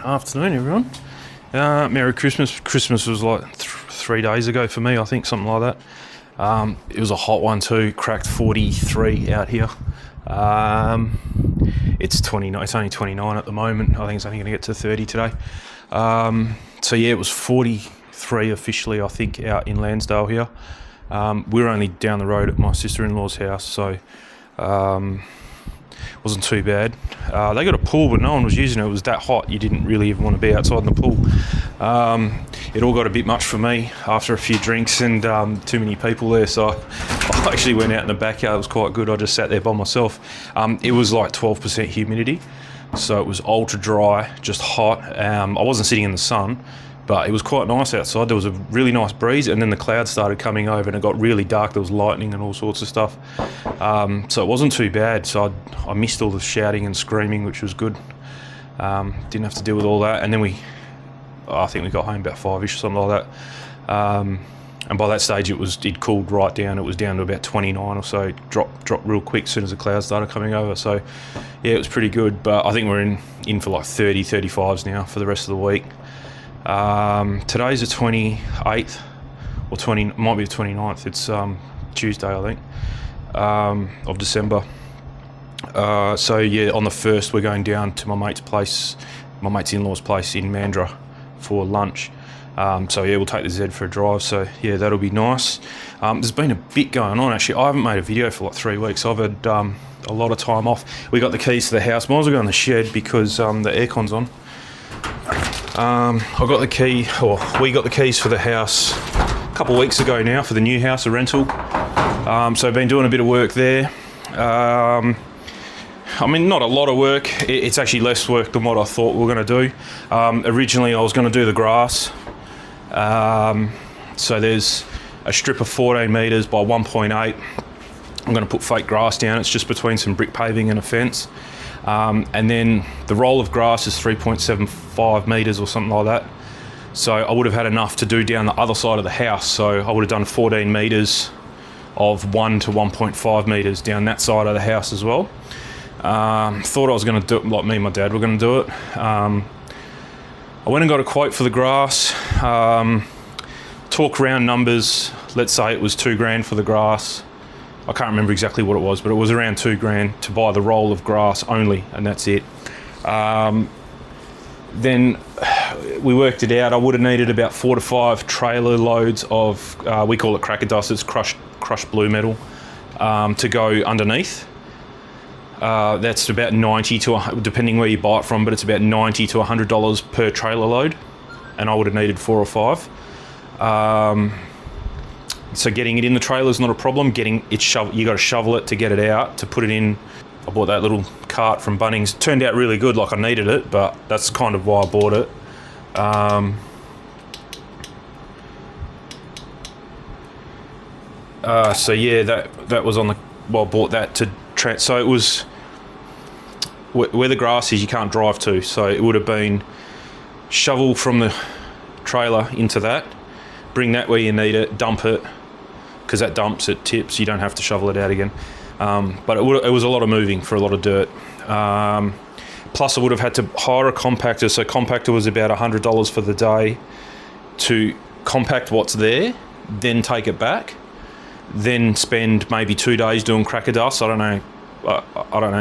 Afternoon, everyone. Merry Christmas. Christmas was like 3 days ago for me, I think, something like that. It was a hot one too. Cracked 43 out here. It's 29. It's only 29 at the moment. I think it's only going to get to 30 today. So yeah, it was 43 officially, I think, out in Lansdale here. We were only down the road at my sister-in-law's house, so wasn't too bad. They got a pool, but no one was using it. It was that hot, you didn't really even want to be outside in the pool. It all got a bit much for me after a few drinks and too many people there, so I actually went out in the backyard. It was quite good. I just sat there by myself. It was like 12% humidity, so it was ultra dry, just hot. I wasn't sitting in the sun, but it was quite nice outside. There was a really nice breeze, and then the clouds started coming over and it got really dark. There was lightning and all sorts of stuff. So it wasn't too bad. So I missed all the shouting and screaming, which was good. Didn't have to deal with all that. And then I think we got home about 5-ish or something like that. And by that stage it cooled right down. It was down to about 29 or so. Dropped real quick as soon as the clouds started coming over. So yeah, it was pretty good. But I think we're in for like 30, 35s now for the rest of the week. Today's the 28th, or 20, might be the 29th. It's Tuesday, I think, of December. So yeah, on the 1st we're going down to my mate's in-law's place in Mandurah for lunch. So yeah, we'll take the Z for a drive. So yeah, that'll be nice. There's been a bit going on actually. I haven't made a video for like 3 weeks. I've had a lot of time off. We got the keys to the house. Might as well go in the shed because the aircon's on. We got the keys for the house a couple of weeks ago now for the new house, a rental. So I've been doing a bit of work there. I mean, not a lot of work. It's actually less work than what I thought we were going to do. Originally, I was going to do the grass. So there's a strip of 14 metres by 1.8. I'm going to put fake grass down. It's just between some brick paving and a fence. And then the roll of grass is 3.75 metres or something like that. So I would have had enough to do down the other side of the house. So I would have done 14 metres of 1 to 1.5 metres down that side of the house as well. Thought I was going to do it, like me and my dad were going to do it. I went and got a quote for the grass. Talk round numbers. Let's say it was $2,000 for the grass. I can't remember exactly what it was, but it was around $2,000 to buy the roll of grass only, and that's it. Then we worked it out. I would have needed about 4 to 5 trailer loads of, we call it cracker dust, it's crushed blue metal, to go underneath. That's about 90 to, depending where you buy it from, but it's about $90 to $100 per trailer load, and I would have needed 4 or 5. So getting it in the trailer is not a problem. You got to shovel it to get it out, to put it in. I bought that little cart from Bunnings. It turned out really good, like I needed it, but that's kind of why I bought it. So yeah, that was on the. Well, I bought that to. So it was where the grass is. You can't drive to, so it would have been shovel from the trailer into that. Bring that where you need it. Dump it. Because that dumps, it tips, you don't have to shovel it out again. But it was a lot of moving for a lot of dirt. Plus I would have had to hire a compactor, so compactor was about $100 for the day to compact what's there, then take it back, then spend maybe 2 days doing cracker dust. I don't know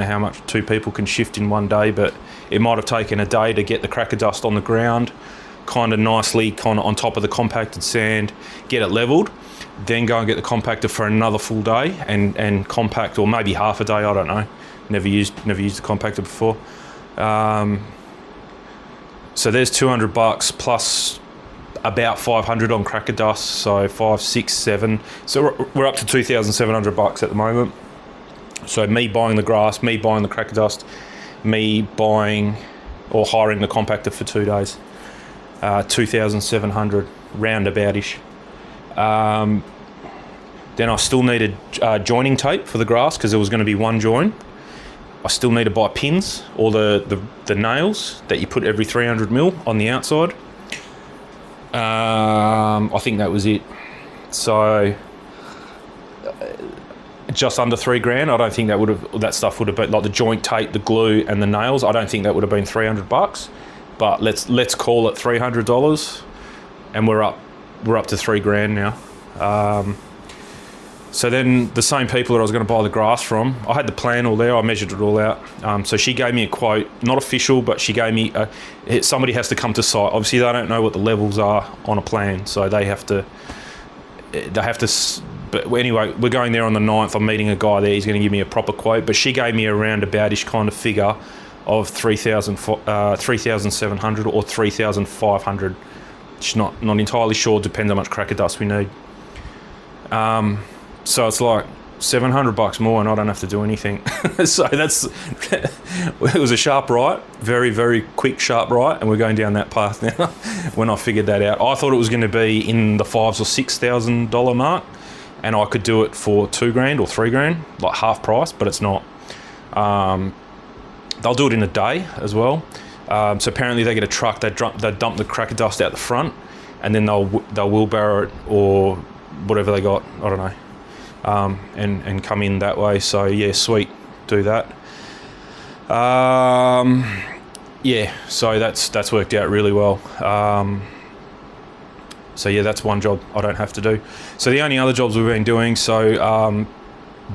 how much 2 people can shift in one day, but it might have taken a day to get the cracker dust on the ground, kind of nicely on top of the compacted sand, get it leveled, then go and get the compactor for another full day and compact, or maybe half a day, I don't know. Never used the compactor before. So there's $200 plus about 500 on cracker dust, so 5, 6, 7. So we're up to $2,700 at the moment. So me buying the grass, me buying the cracker dust, me buying or hiring the compactor for 2 days. 2,700 roundabout-ish. Then I still needed joining tape for the grass because there was going to be one join. I still need to buy pins or the nails that you put every 300mm on the outside. I think that was it. So just under $3,000. I don't think that stuff would have been like the joint tape, the glue, and the nails. I don't think that would have been $300. but let's call it $300, and we're up to $3,000 now. So then the same people that I was going to buy the grass from, I had the plan all there, I measured it all out. So she gave me a quote, not official, but she gave me somebody has to come to site. Obviously they don't know what the levels are on a plan, so they have to. But anyway, we're going there on the 9th. I'm meeting a guy there. He's going to give me a proper quote. But she gave me a roundaboutish kind of figure of 3,700 or 3,500. She's not entirely sure. Depends how much cracker dust we need. So it's like $700 more, and I don't have to do anything. So it was a sharp right, very, very quick sharp right, and we're going down that path now. When I figured that out, I thought it was going to be in the $5,000 or $6,000 mark, and I could do it for $2,000 or $3,000, like half price, but it's not. They'll do it in a day as well. So apparently they get a truck, they dump the cracker dust out the front, and then they'll wheelbarrow it or whatever they got, I don't know, and come in that way. So yeah, sweet, do that. Yeah, so that's worked out really well. So yeah, that's one job I don't have to do. So the only other jobs we've been doing, so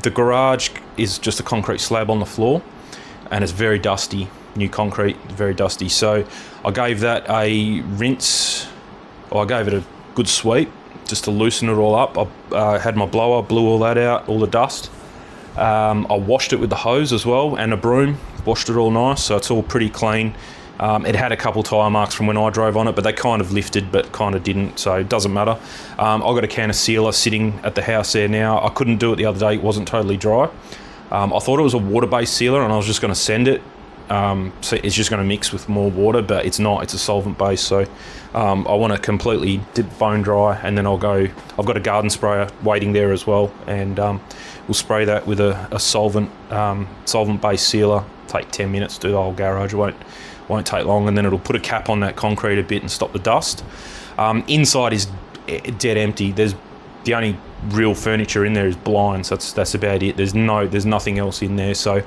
the garage is just a concrete slab on the floor, and it's very dusty, new concrete, very dusty. So I gave that a rinse, or I gave it a good sweep just to loosen it all up. I had my blower, blew all that out, all the dust. I washed it with the hose as well and a broom, washed it all nice, so it's all pretty clean. It had a couple tyre marks from when I drove on it, but they kind of lifted but kind of didn't, so it doesn't matter. I've got a can of sealer sitting at the house there now. I couldn't do it the other day, it wasn't totally dry. I thought it was a water-based sealer and I was just going to send it. So it's just going to mix with more water, but it's not, it's a solvent base. So I want to completely bone dry, and then I've got a garden sprayer waiting there as well, and we'll spray that with a solvent based sealer. Take 10 minutes to do the whole garage. It won't take long, and then it'll put a cap on that concrete a bit and stop the dust. Inside is dead empty. There's the only real furniture in there is blinds. That's about it. There's nothing else in there. So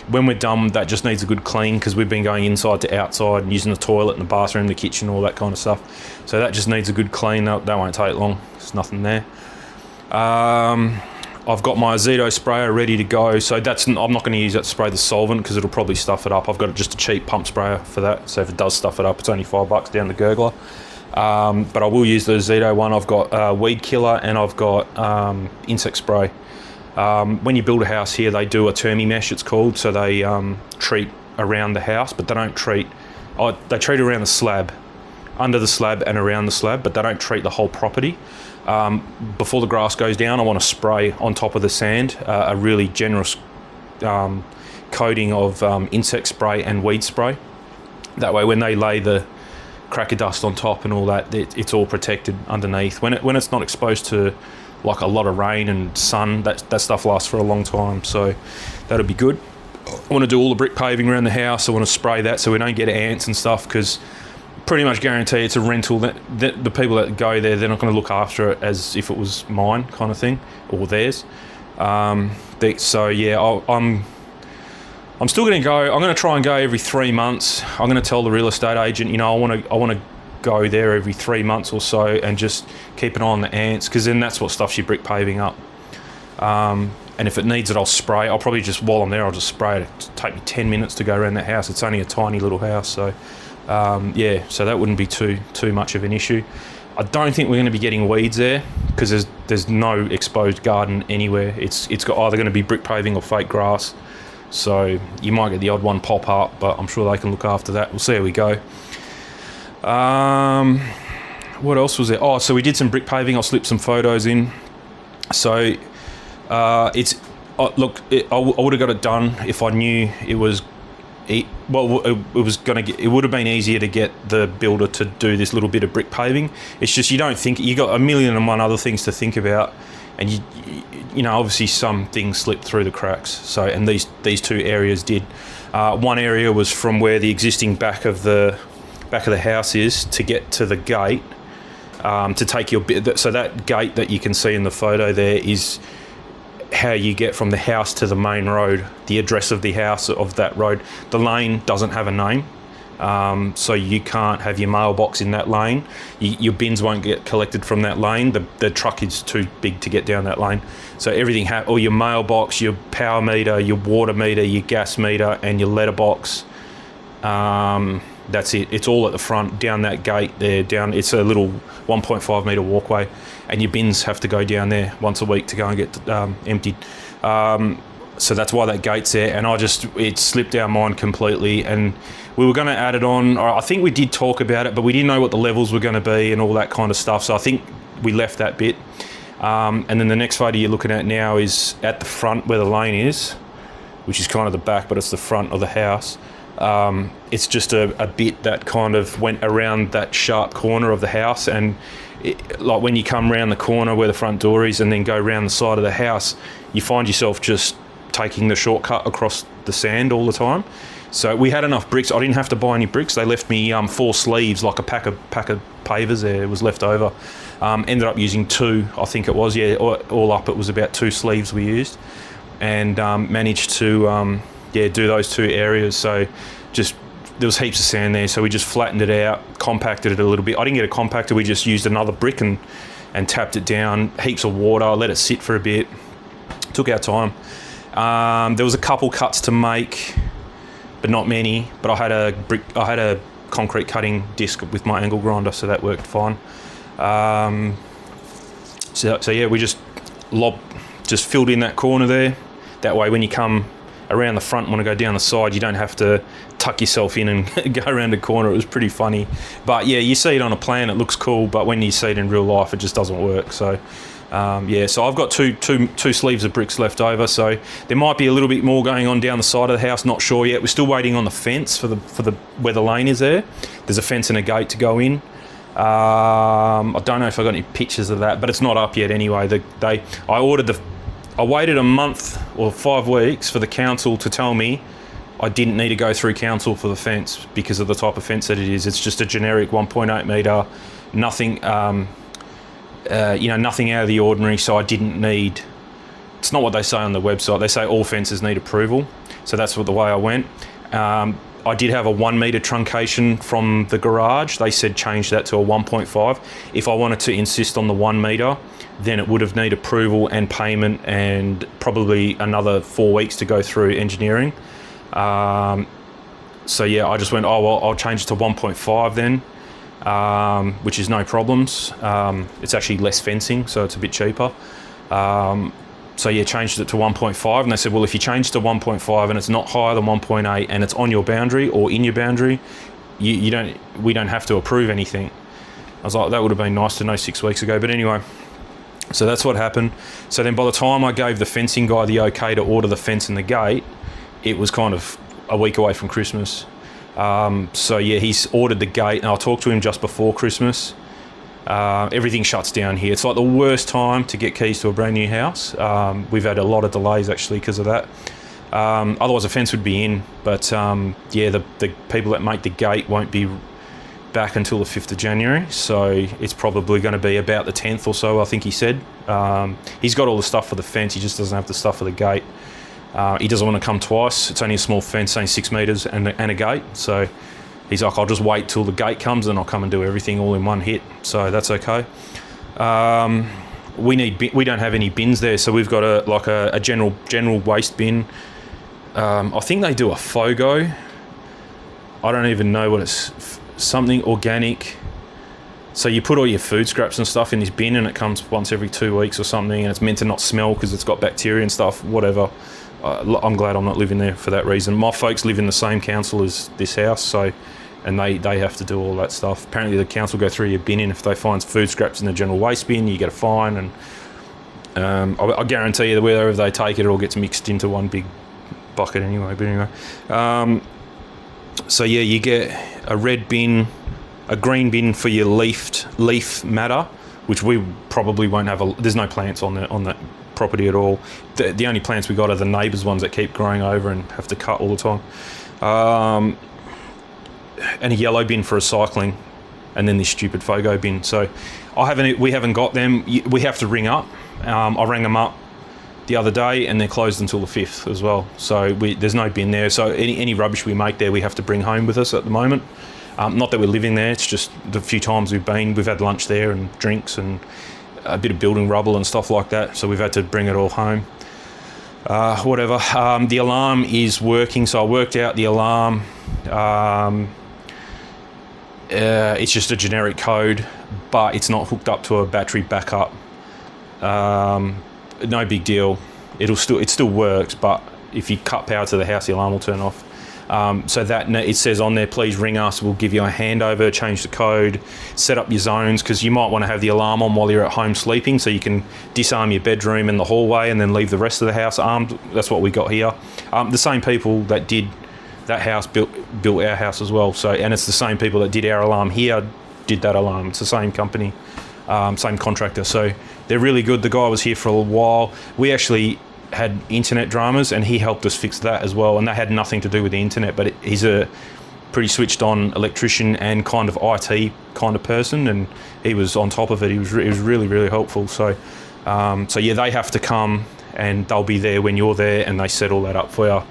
when we're done, that just needs a good clean, because we've been going inside to outside and using the toilet and the bathroom, the kitchen, all that kind of stuff. So that just needs a good clean. That won't take long. There's nothing there. I've got my Azedo sprayer ready to go. So I'm not going to use that to spray the solvent, because it'll probably stuff it up. I've got just a cheap pump sprayer for that. So if it does stuff it up, it's only $5 down the gurgler. But I will use the Azedo one. I've got weed killer, and I've got insect spray. When you build a house here, they do a termi mesh, it's called. So they treat around the house, but they don't treat. They treat around the slab, under the slab and around the slab, but they don't treat the whole property. Before the grass goes down, I want to spray on top of the sand a really generous coating of insect spray and weed spray. That way, when they lay the cracker dust on top and all that, it's all protected underneath. When it's not exposed to like a lot of rain and sun, that stuff lasts for a long time, so that'll be good. I want to do all the brick paving around the house. I want to spray that so we don't get ants and stuff, because pretty much guarantee it's a rental. That the people that go there, they're not going to look after it as if it was mine, kind of thing, or theirs. So yeah, I'm still going to go. I'm going to try and go every 3 months. I'm going to tell the real estate agent, I want to go there every 3 months or so and just keep an eye on the ants, because then that's what stuffs your brick paving up. And if it needs it, I'll spray. I'll probably just, while I'm there, I'll just spray it. It'll take me 10 minutes to go around that house. It's only a tiny little house, so yeah, so that wouldn't be too much of an issue. I don't think we're going to be getting weeds there, because there's no exposed garden anywhere. It's got either going to be brick paving or fake grass. So you might get the odd one pop up, but I'm sure they can look after that. We'll see how we go. What else was there? Oh, so we did some brick paving. I'll slip some photos in. So I would have got it done if I knew it was. It would have been easier to get the builder to do this little bit of brick paving. It's just you don't think, you got a million and one other things to think about, and you obviously some things slipped through the cracks. So, and these two areas did. One area was from where the existing back of the house is to get to the gate, to take your bit. So that gate that you can see in the photo there is how you get from the house to the main road, the address of the house of that road. The lane doesn't have a name, So you can't have your mailbox in that lane. Your bins won't get collected from that lane. The truck is too big to get down that lane. So everything, all your mailbox, your power meter, your water meter, your gas meter, and your letterbox. That's it. It's all at the front, down that gate there. It's a little 1.5 metre walkway, and your bins have to go down there once a week to go and get emptied. So that's why that gate's there, and it slipped our mind completely, and we were going to add it on. I think we did talk about it, but we didn't know what the levels were going to be and all that kind of stuff, so I think we left that bit. And then the next photo you're looking at now is at the front where the lane is, which is kind of the back, but it's the front of the house. It's just a bit that kind of went around that sharp corner of the house, and like when you come around the corner where the front door is and then go around the side of the house, you find yourself just taking the shortcut across the sand all the time. So we had enough bricks. I didn't have to buy any bricks. They left me 4 sleeves, like a pack of pavers there was left over. Ended up using 2, I think it was. Yeah, all up it was about 2 sleeves we used, and managed to do those 2 areas. So there was heaps of sand there, so we just flattened it out, compacted it a little bit. I didn't get a compactor, we just used another brick and tapped it down, heaps of water, let it sit for a bit. Took our time. There was a couple cuts to make, but not many. But I had a concrete cutting disc with my angle grinder, so that worked fine. So yeah, we just filled in that corner there. That way, when you come around the front, want to go down the side, you don't have to tuck yourself in and go around a corner. It was pretty funny. But yeah, you see it on a plan, it looks cool, but when you see it in real life, it just doesn't work. So so I've got two sleeves of bricks left over, so there might be a little bit more going on down the side of the house, not sure yet. We're still waiting on the fence for the where the lane is there. There's a fence and a gate to go in. I don't know if I got any pictures of that, but it's not up yet anyway. I waited a month or 5 weeks for the council to tell me I didn't need to go through council for the fence because of the type of fence that it is. It's just a generic 1.8 metre, nothing, nothing out of the ordinary. So I didn't need. It's not what they say on the website. They say all fences need approval. So that's the way I went. I did have a 1 metre truncation from the garage. They said change that to a 1.5. If I wanted to insist on the 1 metre, then it would have need approval and payment and probably another 4 weeks to go through engineering. So yeah, I just went, I'll change it to 1.5 then, which is no problems. It's actually less fencing, so it's a bit cheaper. So yeah, changed it to 1.5, and they said, well, if you change to 1.5 and it's not higher than 1.8 and it's on your boundary or in your boundary, we don't have to approve anything. I was like, that would have been nice to know 6 weeks ago, but anyway. So that's what happened. So then by the time I gave the fencing guy the okay to order the fence and the gate, it was kind of a week away from Christmas. So yeah, he's ordered the gate, and I'll talk to him just before Christmas. Everything shuts down here. It's like the worst time to get keys to a brand new house. We've had a lot of delays actually because of that. Otherwise a fence would be in, but the people that make the gate won't be back until the 5th of January, so it's probably going to be about the 10th or so, I think he said. He's got all the stuff for the fence, he just doesn't have the stuff for the gate. He doesn't want to come twice. It's only a small fence, only 6 metres and a gate, so he's like, I'll just wait till the gate comes and I'll come and do everything all in one hit, so that's okay. We don't have any bins there, so we've got a general waste bin. I think they do a FOGO. I don't even know what it's, something organic. So you put all your food scraps and stuff in this bin, and it comes once every 2 weeks or something, and it's meant to not smell because it's got bacteria and stuff, whatever. I'm glad I'm not living there for that reason. My folks live in the same council as this house, so, and they have to do all that stuff. Apparently the council go through your bin, and if they find food scraps in the general waste bin, you get a fine, and I guarantee you that wherever they take it, it all gets mixed into one big bucket anyway. But anyway, so yeah, you get a red bin, a green bin for your leaf matter, which we probably won't have. There's no plants on that property at all. The only plants we got are the neighbours' ones that keep growing over and have to cut all the time. And a yellow bin for recycling, and then this stupid FOGO bin. So we haven't got them. We have to ring up. I rang them up the other day, and they're closed until the 5th as well. So there's no bin there. So any rubbish we make there, we have to bring home with us at the moment. Not that we're living there, it's just the few times we've had lunch there and drinks and a bit of building rubble and stuff like that. So we've had to bring it all home. Whatever. The alarm is working, so I worked out the alarm. It's just a generic code, but it's not hooked up to a battery backup. No big deal. It still works, but if you cut power to the house, the alarm will turn off. So that it says on there, please ring us. We'll give you a handover, change the code, set up your zones, because you might want to have the alarm on while you're at home sleeping, so you can disarm your bedroom and the hallway, and then leave the rest of the house armed. That's what we got here. The same people that did that house built our house as well. So, and it's the same people that did our alarm here did that alarm. It's the same company, same contractor. So they're really good. The guy was here for a while. We actually had internet dramas, and he helped us fix that as well. And that had nothing to do with the internet, but he's a pretty switched on electrician and kind of IT kind of person, and he was on top of it. He was really, really helpful. So, yeah, they have to come, and they'll be there when you're there, and they set all that up for you.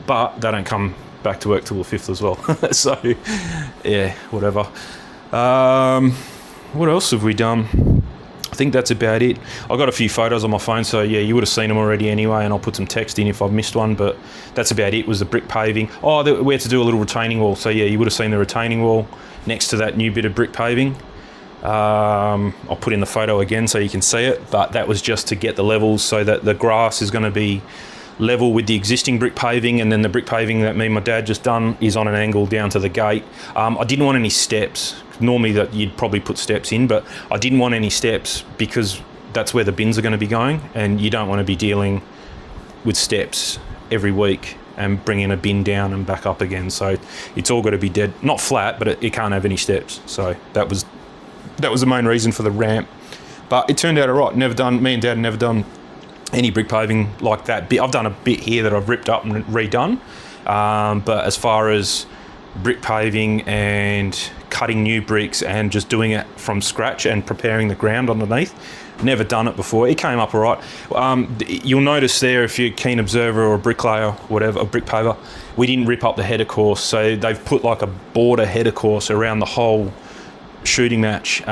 But they don't come back to work till the 5th as well. So, yeah, whatever. What else have we done? I think that's about it. I got a few photos on my phone, so yeah, you would have seen them already anyway, and I'll put some text in if I've missed one, but that's about it. Was the brick paving. We had to do a little retaining wall, so yeah, you would have seen the retaining wall next to that new bit of brick paving. I'll put in the photo again so you can see it, but that was just to get the levels so that the grass is going to be level with the existing brick paving, and then the brick paving that me and my dad just done is on an angle down to the gate. I didn't want any steps. Normally that you'd probably put steps in, but I didn't want any steps because that's where the bins are going to be going, and you don't want to be dealing with steps every week and bringing a bin down and back up again. So it's all got to be dead, not flat, but it can't have any steps. So that was the main reason for the ramp. But it turned out all right. Me and Dad never done any brick paving like that. I've done a bit here that I've ripped up and redone, but as far as brick paving and cutting new bricks and just doing it from scratch and preparing the ground underneath, never done it before. It came up all right. You'll notice there, if you're a keen observer or a bricklayer, whatever, a brick paver, we didn't rip up the header course, so they've put like a border header course around the whole shooting match.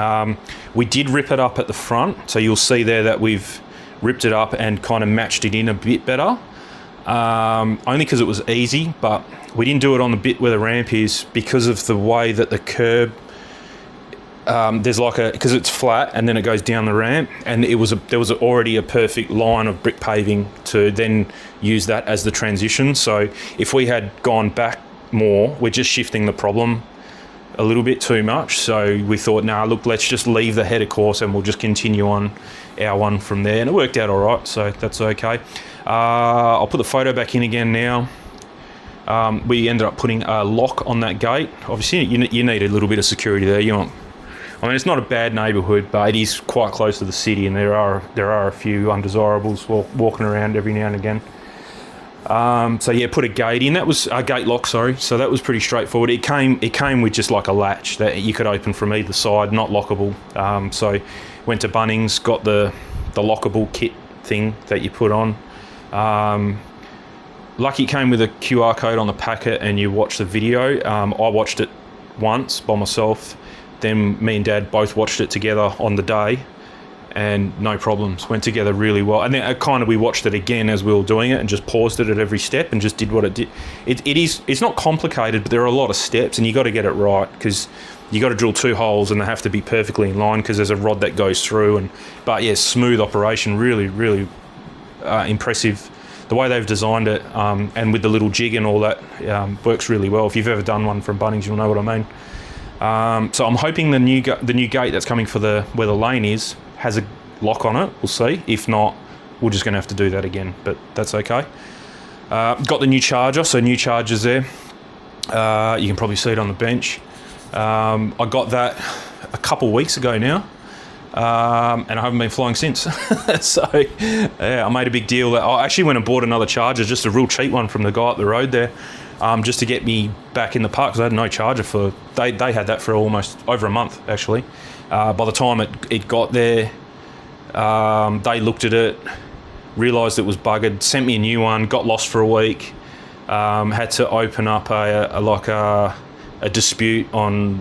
We did rip it up at the front, so you'll see there that we've ripped it up and kind of matched it in a bit better, only because it was easy, but we didn't do it on the bit where the ramp is because of the way that the curb, because it's flat and then it goes down the ramp, and there was already a perfect line of brick paving to then use that as the transition. So if we had gone back more, we're just shifting the problem a little bit too much. So we thought, look, let's just leave the header course and we'll just continue on our one from there. And it worked out all right, so that's okay. I'll put the photo back in again now. We ended up putting a lock on that gate. Obviously, you need a little bit of security there. It's not a bad neighbourhood, but it is quite close to the city, and there are a few undesirables walking around every now and again. So yeah, put a gate in. That was a gate lock, sorry. So that was pretty straightforward. It came with just like a latch that you could open from either side, not lockable. So went to Bunnings, got the lockable kit thing that you put on. Lucky it came with a QR code on the packet, and you watch the video. I watched it once by myself. Then me and Dad both watched it together on the day, and no problems. Went together really well. And then we watched it again as we were doing it, and just paused it at every step and just did what it did. It's not complicated, but there are a lot of steps, and you got to get it right, because you got to drill 2 holes and they have to be perfectly in line because there's a rod that goes through. But yeah, smooth operation, really, really impressive. The way they've designed it, and with the little jig and all that, works really well. If you've ever done one from Bunnings, you'll know what I mean. So I'm hoping the new gate that's coming for where the lane is has a lock on it. We'll see. If not, we're just going to have to do that again, but that's okay. Got the new charger, so new charger's there. You can probably see it on the bench. I got that a couple weeks ago now. And I haven't been flying since. So yeah, I made a big deal that I actually went and bought another charger, just a real cheap one from the guy up the road there, just to get me back in the park, because I had no charger they had that for almost over a month actually. By the time it got there, they looked at it, realised it was buggered, sent me a new one, got lost for a week, had to open up a dispute on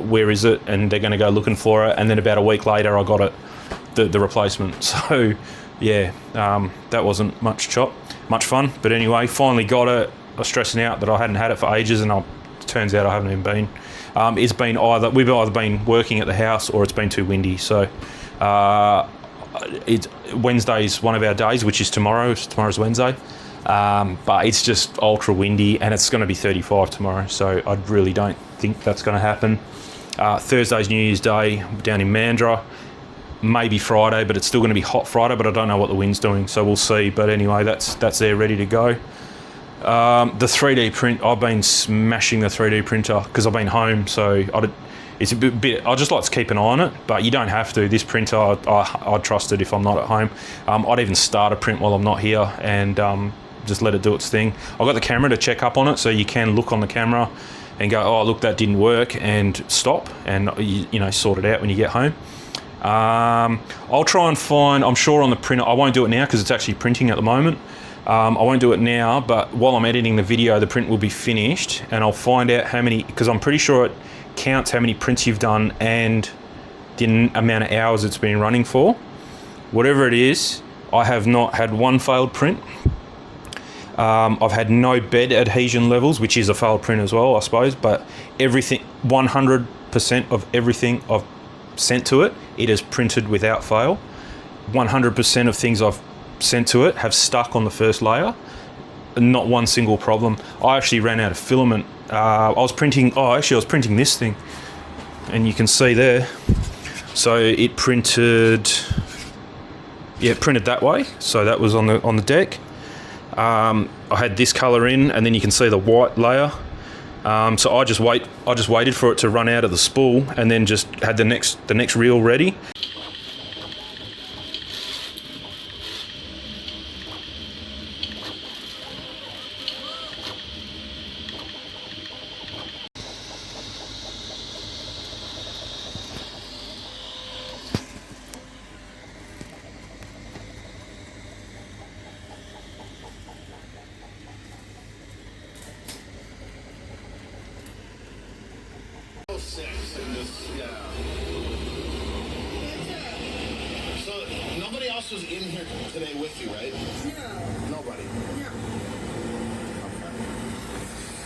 where is it, and they're going to go looking for it, and then about a week later I got it, the replacement. So yeah, that wasn't much fun, but anyway, finally got it. I was stressing out that I hadn't had it for ages, and it turns out I haven't even been. It's been we've either been working at the house or it's been too windy. So Wednesday's one of our days, which is tomorrow. Tomorrow's Wednesday, but it's just ultra windy, and it's going to be 35 tomorrow. So I really don't think that's going to happen. Thursday's New Year's Day down in Mandurah. Maybe Friday, but it's still going to be hot Friday, but I don't know what the wind's doing, so we'll see. But anyway, that's there ready to go. The 3D print, I've been smashing the 3D printer because I've been home, so it's a bit I just like to keep an eye on it, but you don't have to. This printer, I trust it if I'm not at home. I'd even start a print while I'm not here and just let it do its thing. I've got the camera to check up on it, so you can look on the camera and go, oh look, that didn't work, and stop, and you know, sort it out when you get home. I'll try and find, I'm sure on the printer, I won't do it now because it's actually printing at the moment. I won't do it now, but while I'm editing the video, the print will be finished, and I'll find out how many, because I'm pretty sure it counts how many prints you've done and the amount of hours it's been running for. Whatever it is, I have not had one failed print. I've had no bed adhesion levels, which is a failed print as well, I suppose, but everything, 100% of everything I've sent to it, it has printed without fail. 100% of things I've sent to it have stuck on the first layer. Not one single problem. I actually ran out of filament. I was printing this thing, and you can see there. So it printed, yeah, it printed that way. So that was on the deck. I had this color in, and then you can see the white layer. So I just waited for it to run out of the spool, and then just had the next reel ready. So nobody else was in here today with you, right? No. Nobody. No.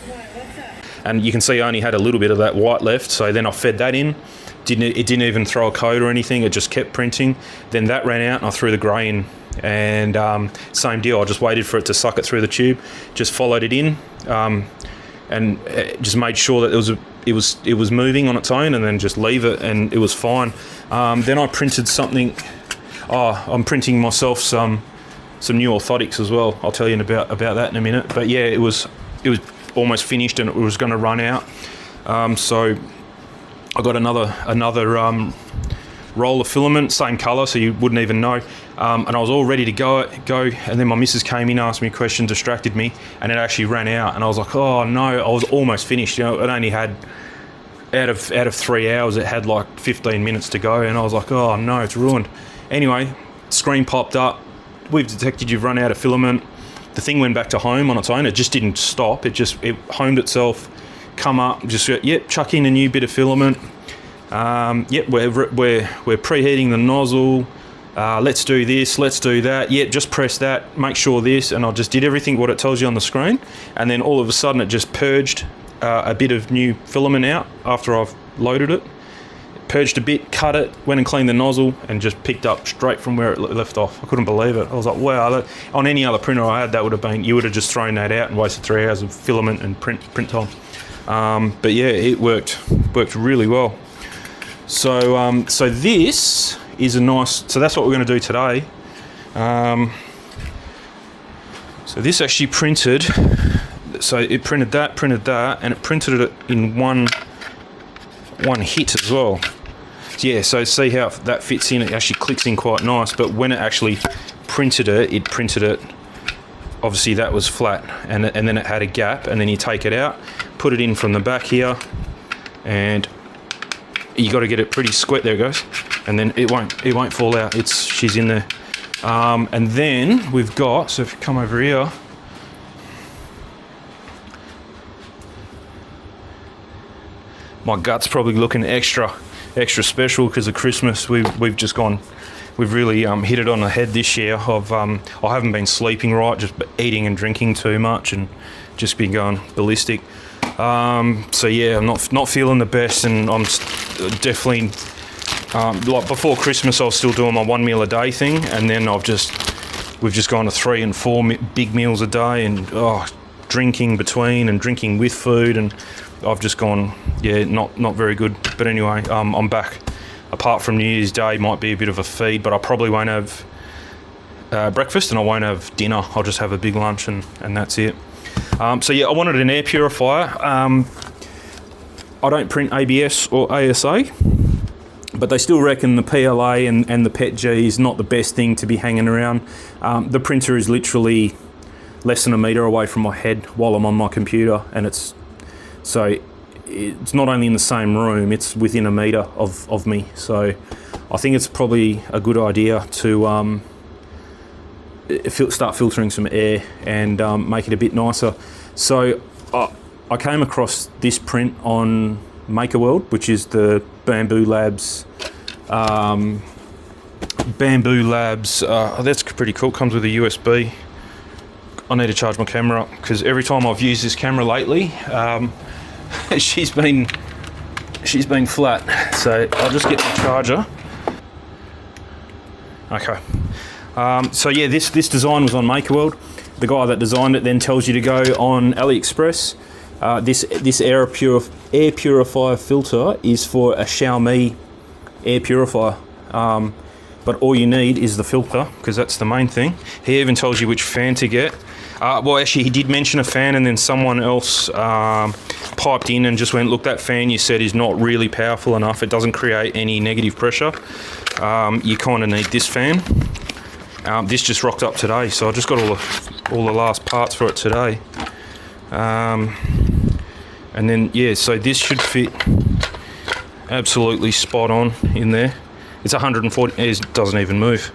Okay. What's that? And you can see I only had a little bit of that white left, so then I fed that in. It didn't even throw a code or anything, it just kept printing. Then that ran out and I threw the grey in, and same deal, I just waited for it to suck it through the tube, just followed it in, and just made sure that it was moving on its own, and then just leave it, and it was fine. Then I printed something. I'm printing myself some new orthotics as well. I'll tell you about that in a minute. But yeah, it was almost finished, and it was going to run out. So I got another roll of filament, same colour, so you wouldn't even know. And I was all ready to go, and then my missus came in, asked me a question, distracted me, and it actually ran out. And I was like, oh no, I was almost finished. You know, it only had, out of 3 hours, it had like 15 minutes to go, and I was like, oh no, it's ruined. Anyway, screen popped up. We've detected you've run out of filament. The thing went back to home on its own. It just didn't stop. It homed itself, come up, just yep, chuck in a new bit of filament. Yep, we're preheating the nozzle. Let's do this, let's do that. Yep, just press that, make sure this, and I just did everything what it tells you on the screen. And then all of a sudden it just purged a bit of new filament out after I've loaded it. Purged a bit, cut it, went and cleaned the nozzle, and just picked up straight from where it left off. I couldn't believe it. I was like, wow, on any other printer I had, that would have been, you would have just thrown that out and wasted 3 hours of filament and print time. But yeah, it worked really well. So this is a nice, so that's what we're going to do today. So this actually printed, so it printed that, and it printed it in one hit as well. So yeah, so see how that fits in, it actually clicks in quite nice, but when it actually printed it, obviously that was flat, and then it had a gap, and then you take it out, put it in from the back here, and you got to get it pretty square. There it goes, and then it won't fall out. She's in there. And then we've got, so if you come over here, my gut's probably looking extra special because of Christmas. We've just gone, we've really hit it on the head this year. I haven't been sleeping right, just eating and drinking too much, and just been going ballistic. So yeah, I'm not feeling the best, and I'm definitely like before Christmas I was still doing my 1 meal a day thing, and then we've just gone to 3 and 4 big meals a day, and drinking between and drinking with food, and I've just gone, yeah, not very good. But anyway, I'm back. Apart from New Year's Day, might be a bit of a feed, but I probably won't have breakfast and I won't have dinner. I'll just have a big lunch and that's it. So yeah, I wanted an air purifier. I don't print ABS or ASA, but they still reckon the PLA and the PET-G is not the best thing to be hanging around. The printer is literally less than a metre away from my head while I'm on my computer, and it's not only in the same room, it's within a metre of me. So I think it's probably a good idea to start filtering some air and make it a bit nicer. So I came across this print on MakerWorld, which is the Bamboo Labs. That's pretty cool. Comes with a USB. I need to charge my camera up because every time I've used this camera lately, she's been flat. So I'll just get the charger. Okay. So yeah, this design was on MakerWorld. The guy that designed it then tells you to go on AliExpress. This air purifier filter is for a Xiaomi air purifier. But all you need is the filter, because that's the main thing. He even tells you which fan to get. Well, actually, he did mention a fan, and then someone else piped in and just went, look, that fan you said is not really powerful enough. It doesn't create any negative pressure. You kind of need this fan. This just rocked up today, so I just got all the last parts for it today. And then, yeah, so this should fit absolutely spot on in there. It's 140, it doesn't even move.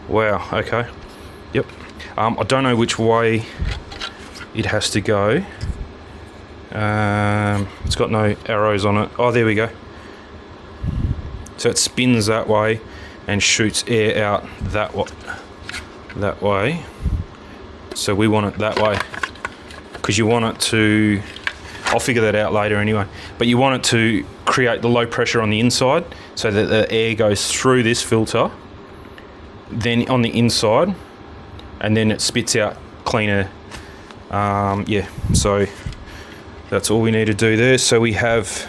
Wow, okay. Yep. I don't know which way it has to go. It's got no arrows on it. Oh, there we go. So it spins that way and shoots air out that way. So we want it that way, because you want it to, I'll figure that out later anyway, but you want it to create the low pressure on the inside so that the air goes through this filter, then on the inside, and then it spits out cleaner. Yeah, so that's all we need to do there. So we have,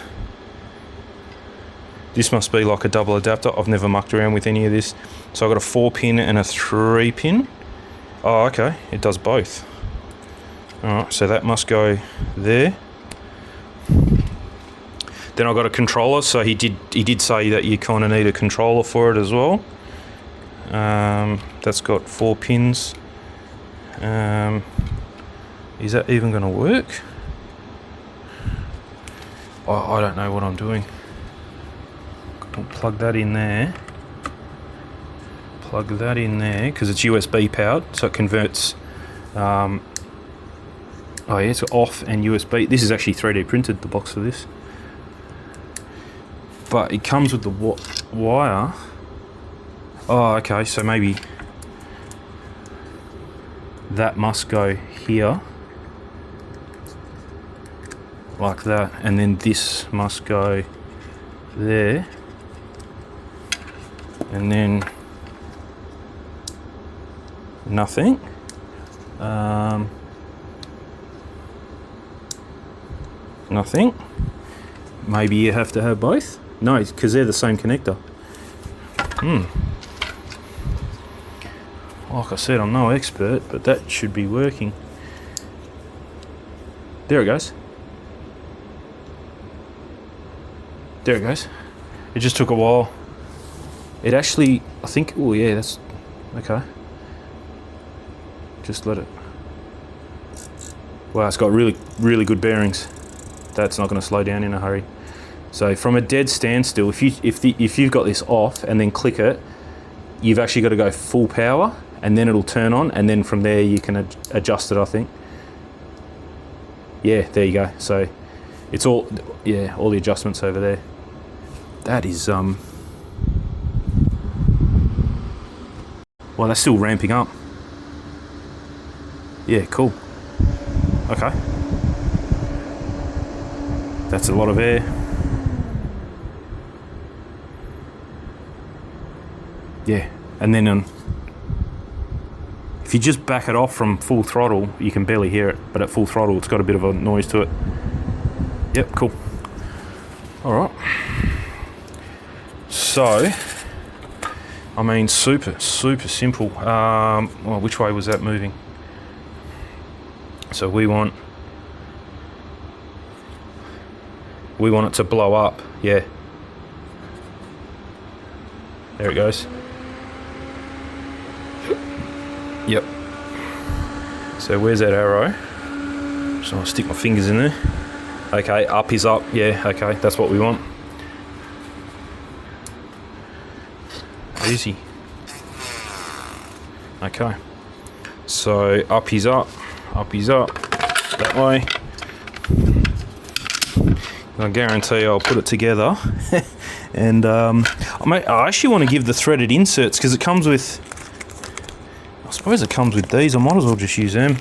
this must be like a double adapter. I've never mucked around with any of this. So I've got a 4-pin and a 3-pin. Oh, okay, it does both. Alright, so that must go there. Then I've got a controller, so he did say that you kind of need a controller for it as well. That's got 4 pins. Is that even going to work? I don't know what I'm doing. I'll plug that in there. Plug that in there, because it's USB powered, so it converts. Oh yeah, it's off and USB. This is actually 3D printed, the box for this. But it comes with the wire. Oh, okay, so maybe that must go here. Like that, and then this must go there. And then nothing. Nothing. Maybe you have to have both? No, because they're the same connector. Like I said, I'm no expert, but that should be working. There it goes. There it goes. It just took a while. It actually, I think, oh yeah, that's, okay. Just let it. Wow, it's got really, really good bearings. That's not going to slow down in a hurry. So from a dead standstill, if you've got this off and then click it, you've actually got to go full power, and then it'll turn on, and then from there you can adjust it, I think. Yeah, there you go. So it's all, yeah, all the adjustments over there. That is, well, that's still ramping up. Yeah, cool. Okay. That's a lot of air. Yeah, and then if you just back it off from full throttle, you can barely hear it, but at full throttle it's got a bit of a noise to it. Yep, cool. Alright. So, I mean, super simple. Well, which way was that moving? So we want it to blow up, yeah. There it goes. Yep. So where's that arrow? So I'll stick my fingers in there. Okay, up is up, yeah, okay, that's what we want. Easy. Okay. So up is up that way. I guarantee I'll put it together. And I actually want to give the threaded inserts, because it comes with, I suppose it comes with these. I might as well just use them.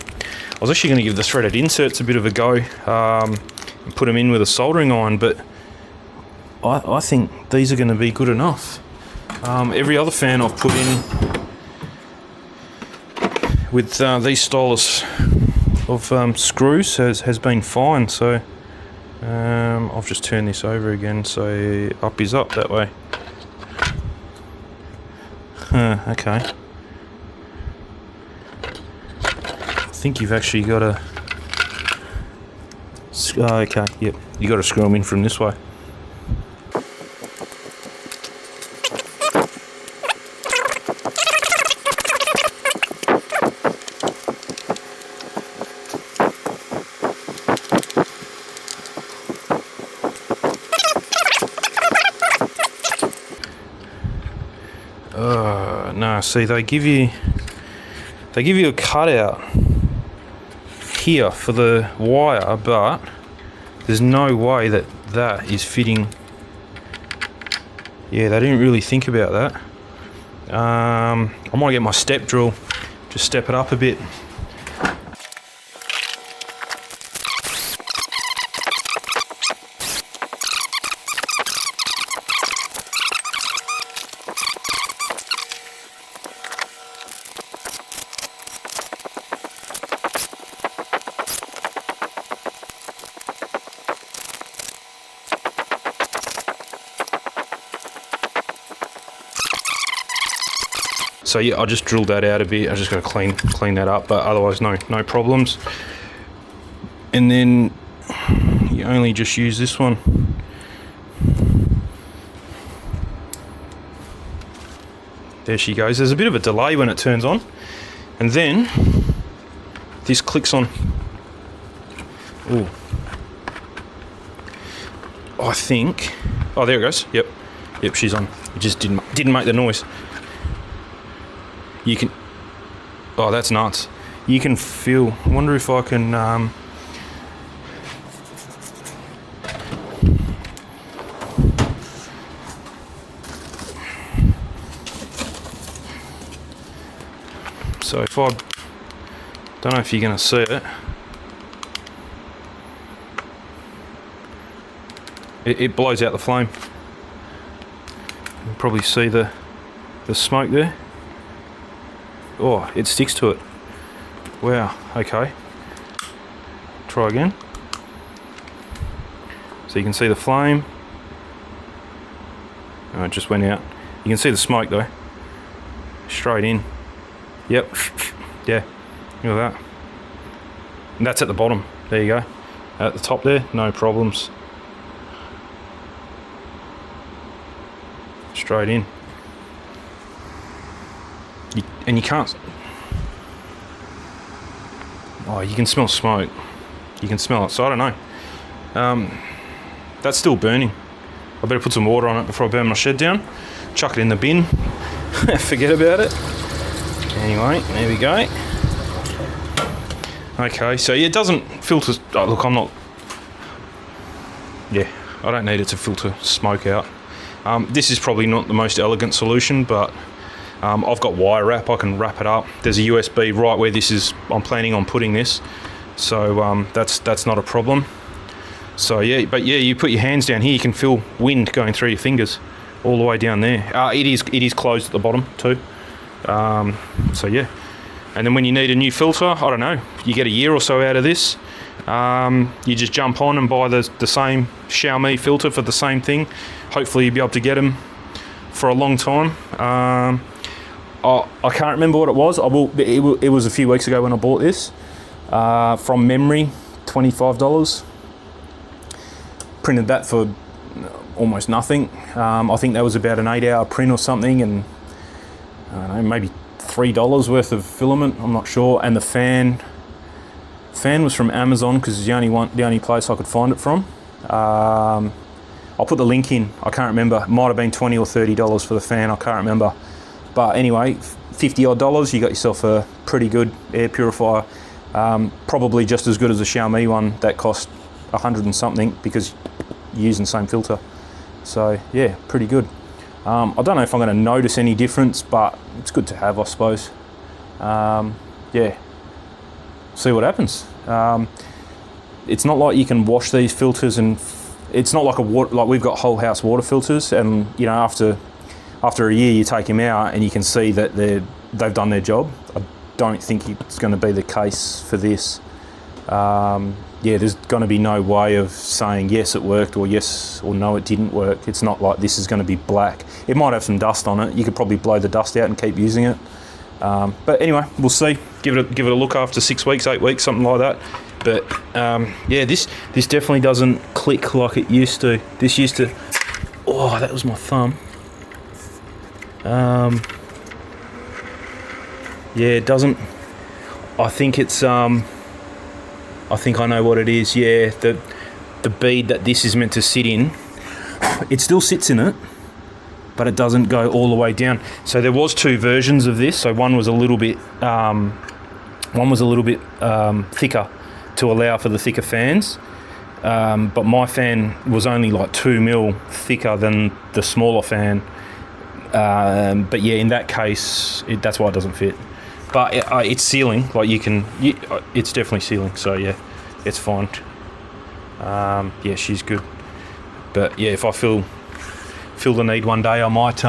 I was actually going to give the threaded inserts a bit of a go, and put them in with a soldering iron, but I think these are going to be good enough. Every other fan I've put in with these styles of screws has been fine, so I'll just turn this over again, so up is up that way. Okay. I think you've actually got to... okay, yep, you got to screw them in from this way. No, see, they give you a cutout here for the wire, but there's no way that is fitting. Yeah, they didn't really think about that. I might get my step drill, just step it up a bit. So yeah, I just drilled that out a bit. I just got to clean that up, but otherwise no problems. And then you only just use this one. There she goes. There's a bit of a delay when it turns on, and then this clicks on. Ooh. I think. Oh, there it goes. Yep, she's on. It just didn't make the noise. You can, oh, that's nuts. You can feel, I wonder if I can, so if I, don't know if you're going to see it. It blows out the flame. You can probably see the smoke there. Oh, it sticks to it. Wow, okay. Try again. So you can see the flame. Oh, it just went out. You can see the smoke though. Straight in. Yep. Yeah. Look at that. And that's at the bottom. There you go. At the top there, no problems. Straight in. And you can't. Oh, you can smell smoke. You can smell it. So I don't know. That's still burning. I better put some water on it before I burn my shed down. Chuck it in the bin. forget about it. Anyway, there we go. Okay, so yeah, it doesn't filter. Oh, look, I'm not. Yeah, I don't need it to filter smoke out. This is probably not the most elegant solution, but I've got wire wrap. I can wrap it up. There's a USB right where this is. I'm planning on putting this, so that's not a problem. So yeah, but yeah, you put your hands down here, you can feel wind going through your fingers all the way down there. It is closed at the bottom too. So yeah, and then when you need a new filter, I don't know, you get a year or so out of this. You just jump on and buy the same Xiaomi filter for the same thing. Hopefully you'll be able to get them for a long time. I can't remember what it was. It was a few weeks ago when I bought this. From memory, $25. Printed that for almost nothing. I think that was about an 8-hour print or something, and I don't know, maybe $3 worth of filament. I'm not sure. And the fan was from Amazon because it's the only place I could find it from. I'll put the link in. I can't remember. It might have been $20 or $30 for the fan. I can't remember. But anyway, $50 odd. You got yourself a pretty good air purifier. Probably just as good as a Xiaomi one that cost 100 and something because you're using the same filter. So yeah, pretty good. I don't know if I'm going to notice any difference, but it's good to have, I suppose. Yeah, see what happens. It's not like you can wash these filters, and it's not like like we've got whole house water filters, and you know after a year you take them out and you can see that they've done their job. I don't think it's going to be the case for this. Yeah, there's going to be no way of saying yes it worked or yes or no it didn't work. It's not like this is going to be black. It might have some dust on it. You could probably blow the dust out and keep using it. But anyway, we'll see. Give it a look after 6 weeks, 8 weeks, something like that. But yeah, this definitely doesn't click like it used to. This used to. Oh, that was my thumb. Yeah, it doesn't. I think it's. I think I know what it is. Yeah, the bead that this is meant to sit in, it still sits in it, but it doesn't go all the way down. So there was two versions of this. So one was a little bit thicker to allow for the thicker fans. But my fan was only like 2 mil thicker than the smaller fan. But yeah, in that case, that's why it doesn't fit. But it's sealing, like it's definitely sealing. So yeah, it's fine. Yeah, she's good. But yeah, if I feel the need one day, I might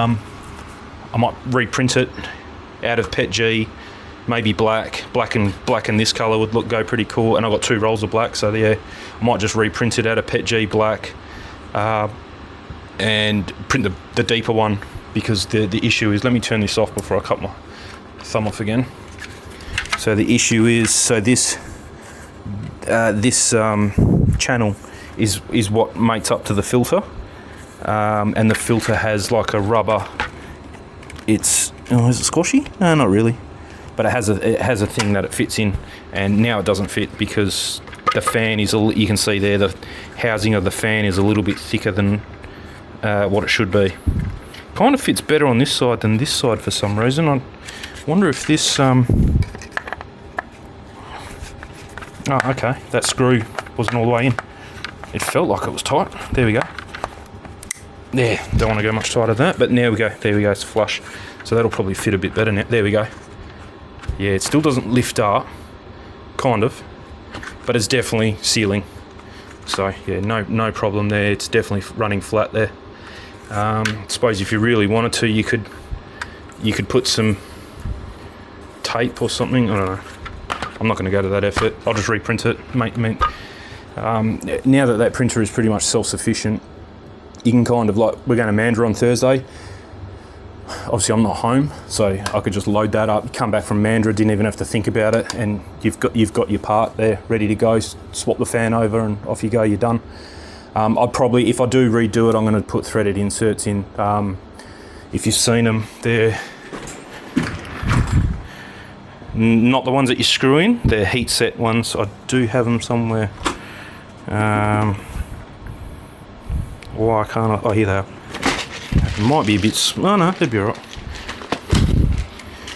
reprint it out of PETG, maybe black and this colour would go pretty cool. And I've got 2 rolls of black, so yeah, I might just reprint it out of PETG black, and print the deeper one, because the issue is, let me turn this off before I cut my thumb off again. So the issue is, so this channel is what mates up to the filter, and the filter has like a rubber. Is it squashy? No, not really, but it has a thing that it fits in, and now it doesn't fit because the fan is. You can see there the housing of the fan is a little bit thicker than what it should be. Kind of fits better on this side than this side for some reason. I wonder if this. Oh, okay. That screw wasn't all the way in. It felt like it was tight. There we go. There. Don't want to go much tighter than that, but now we go. There we go. It's flush. So that'll probably fit a bit better now. There we go. Yeah, it still doesn't lift up, kind of, but it's definitely sealing. So yeah, no problem there. It's definitely running flat there. I suppose if you really wanted to, you could put some tape or something. I don't know. I'm not going to go to that effort. I'll just reprint it. Now that printer is pretty much self-sufficient, you can kind of, like, we're going to Mandurah on Thursday. Obviously I'm not home, so I could just load that up, come back from Mandurah, didn't even have to think about it, and you've got your part there ready to go. Swap the fan over and off you go, you're done. I'd probably, if I do redo it, I'm going to put threaded inserts in. If you've seen them, they're not the ones that you screw in, they're heat set ones. I do have them somewhere. Why can't I? Oh, here they are. It might be a bit, oh no, they'd be alright.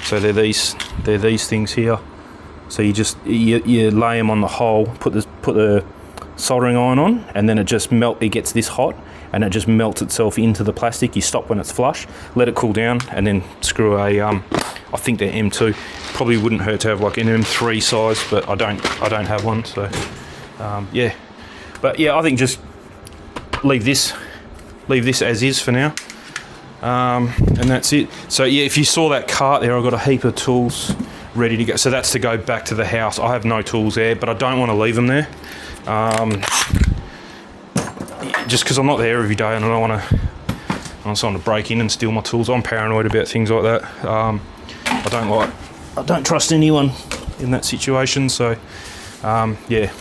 So they're these things here. So you lay them on the hole, put the soldering iron on, and then it gets this hot, and it just melts itself into the plastic. You stop when it's flush, let it cool down, and then screw a I think they're M2. Probably wouldn't hurt to have like an M3 size, but I don't have one. So yeah, but yeah, I think just leave this as is for now, and that's it. So yeah, if you saw that cart there, I've got a heap of tools ready to go. So that's to go back to the house. I have no tools there, but I don't want to leave them there, just because I'm not there every day, and I don't want someone to break in and steal my tools. I'm paranoid about things like that. I don't trust anyone in that situation. So yeah,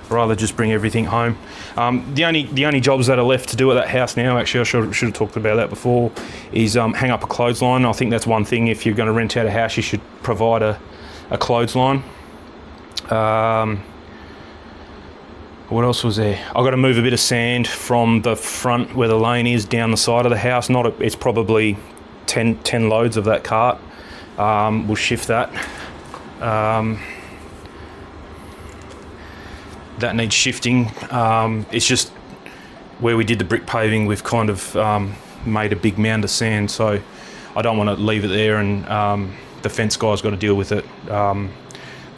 I'd rather just bring everything home. The only jobs that are left to do at that house now, actually I should have talked about that before, is hang up a clothesline. I think that's one thing. If you're going to rent out a house, you should provide a clothesline. What else was there? I've got to move a bit of sand from the front where the lane is down the side of the house. It's probably 10 loads of that cart. We'll shift that. That needs shifting. It's just where we did the brick paving, we've kind of made a big mound of sand, so I don't want to leave it there, and the fence guy's got to deal with it.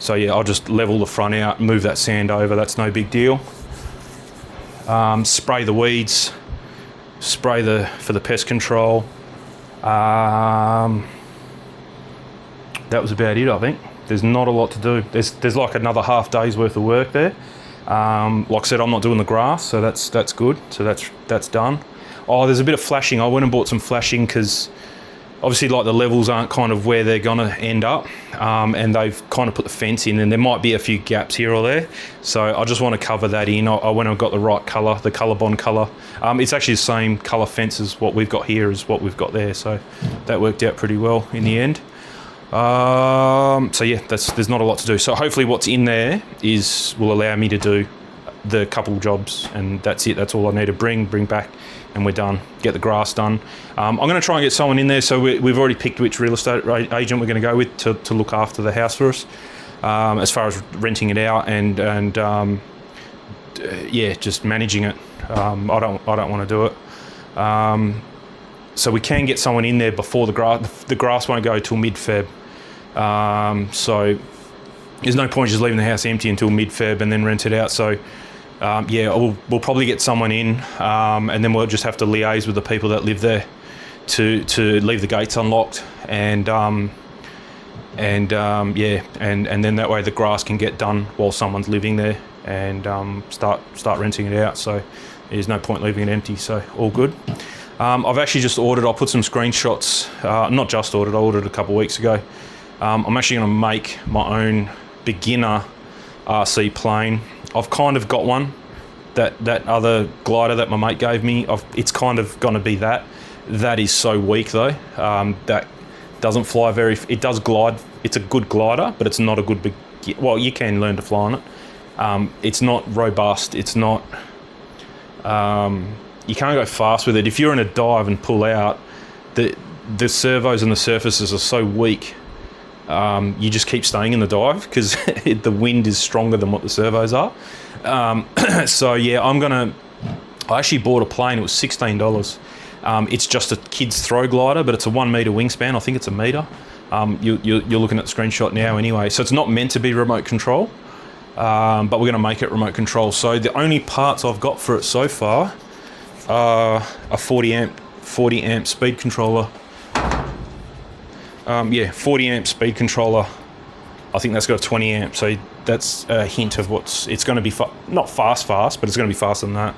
So yeah, I'll just level the front out, move that sand over, that's no big deal. Spray the weeds, for the pest control. That was about it, I think. There's not a lot to do. There's like another half day's worth of work there. Like I said, I'm not doing the grass, so that's good. So that's done. Oh, there's a bit of flashing. I went and bought some flashing because obviously like the levels aren't kind of where they're gonna end up, and they've kind of put the fence in, and there might be a few gaps here or there. So I just want to cover that in. I went and got the right colour, the Colorbond colour. It's actually the same colour fence as what we've got here as what we've got there. So that worked out pretty well in the end. So yeah, there's not a lot to do. So hopefully what's in there will allow me to do the couple jobs, and that's it. That's all I need to bring back, and we're done. Get the grass done. I'm going to try and get someone in there. So we've already picked which real estate agent we're going to go with to look after the house for us, as far as renting it out and yeah, just managing it. I don't want to do it. So we can get someone in there before the grass won't go till mid-Feb. So there's no point just leaving the house empty until mid-Feb and then rent it out. So yeah, we'll probably get someone in, and then we'll just have to liaise with the people that live there to leave the gates unlocked, and yeah, and then that way the grass can get done while someone's living there, and start renting it out. So there's no point leaving it empty. So all good. I've actually just ordered. I'll put some screenshots. Not just ordered. I ordered a couple of weeks ago. I'm actually going to make my own beginner RC plane. I've kind of got one. That other glider that my mate gave me, it's kind of going to be that. That is so weak though. That doesn't fly very. It does glide. It's a good glider, but it's not a good big. Well, you can learn to fly on it. It's not robust. It's not. You can't go fast with it. If you're in a dive and pull out, the servos and the surfaces are so weak. You just keep staying in the dive because the wind is stronger than what the servos are. So yeah, I actually bought a plane. It was $16. It's just a kid's throw glider, but it's a 1 meter wingspan. I think it's a meter. You're looking at the screenshot now anyway. So it's not meant to be remote control, but we're going to make it remote control. So the only parts I've got for it so far are a 40 amp speed controller. Yeah, 40 amp speed controller. I think that's got a 20 amp, so that's a hint of it's going to be not fast, but it's going to be faster than that.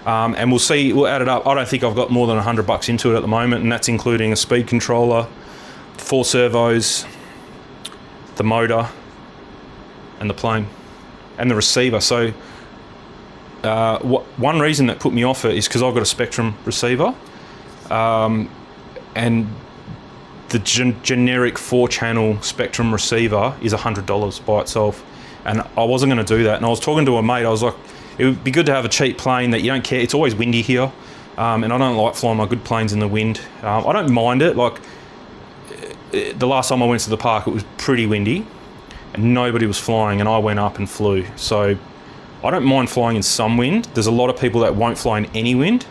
And we'll see. We'll add it up. I don't think I've got more than $100 into it at the moment, and that's including a speed controller, 4 servos, the motor, and the plane, and the receiver. So one reason that put me off it is because I've got a Spectrum receiver, and the generic 4-channel Spectrum receiver is $100 by itself, and I wasn't going to do that. And I was talking to a mate. I was like, it would be good to have a cheap plane that you don't care. It's always windy here, and I don't like flying my good planes in the wind. I don't mind it. Like, the last time I went to the park, it was pretty windy and nobody was flying, and I went up and flew. So I don't mind flying in some wind. There's a lot of people that won't fly in any wind.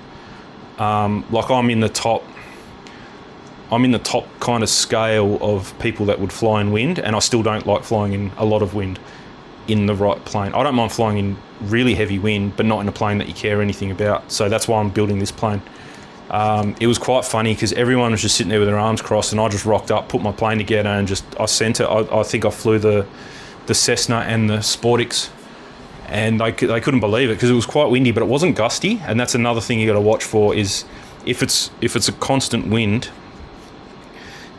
Like I'm in the top kind of scale of people that would fly in wind, and I still don't like flying in a lot of wind in the right plane. I don't mind flying in really heavy wind, but not in a plane that you care anything about. So that's why I'm building this plane. It was quite funny because everyone was just sitting there with their arms crossed, and I just rocked up, put my plane together, and I sent it. I think I flew the Cessna and the Sportix, and they couldn't believe it because it was quite windy, but it wasn't gusty. And that's another thing you got to watch for, is if it's a constant wind,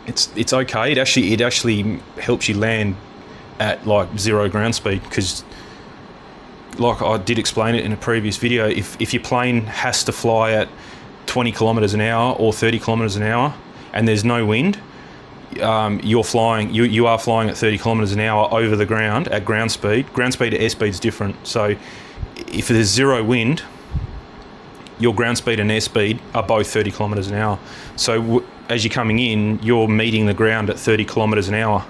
it's okay. It actually helps you land at like 0 ground speed, because like I did explain it in a previous video, if your plane has to fly at 20 kilometers an hour or 30 kilometers an hour and there's no wind, you are flying at 30 kilometers an hour over the ground at ground speed. Ground speed to airspeed is different. So if there's 0 wind, your ground speed and airspeed are both 30 kilometers an hour. So as you're coming in, you're meeting the ground at 30 kilometers an hour,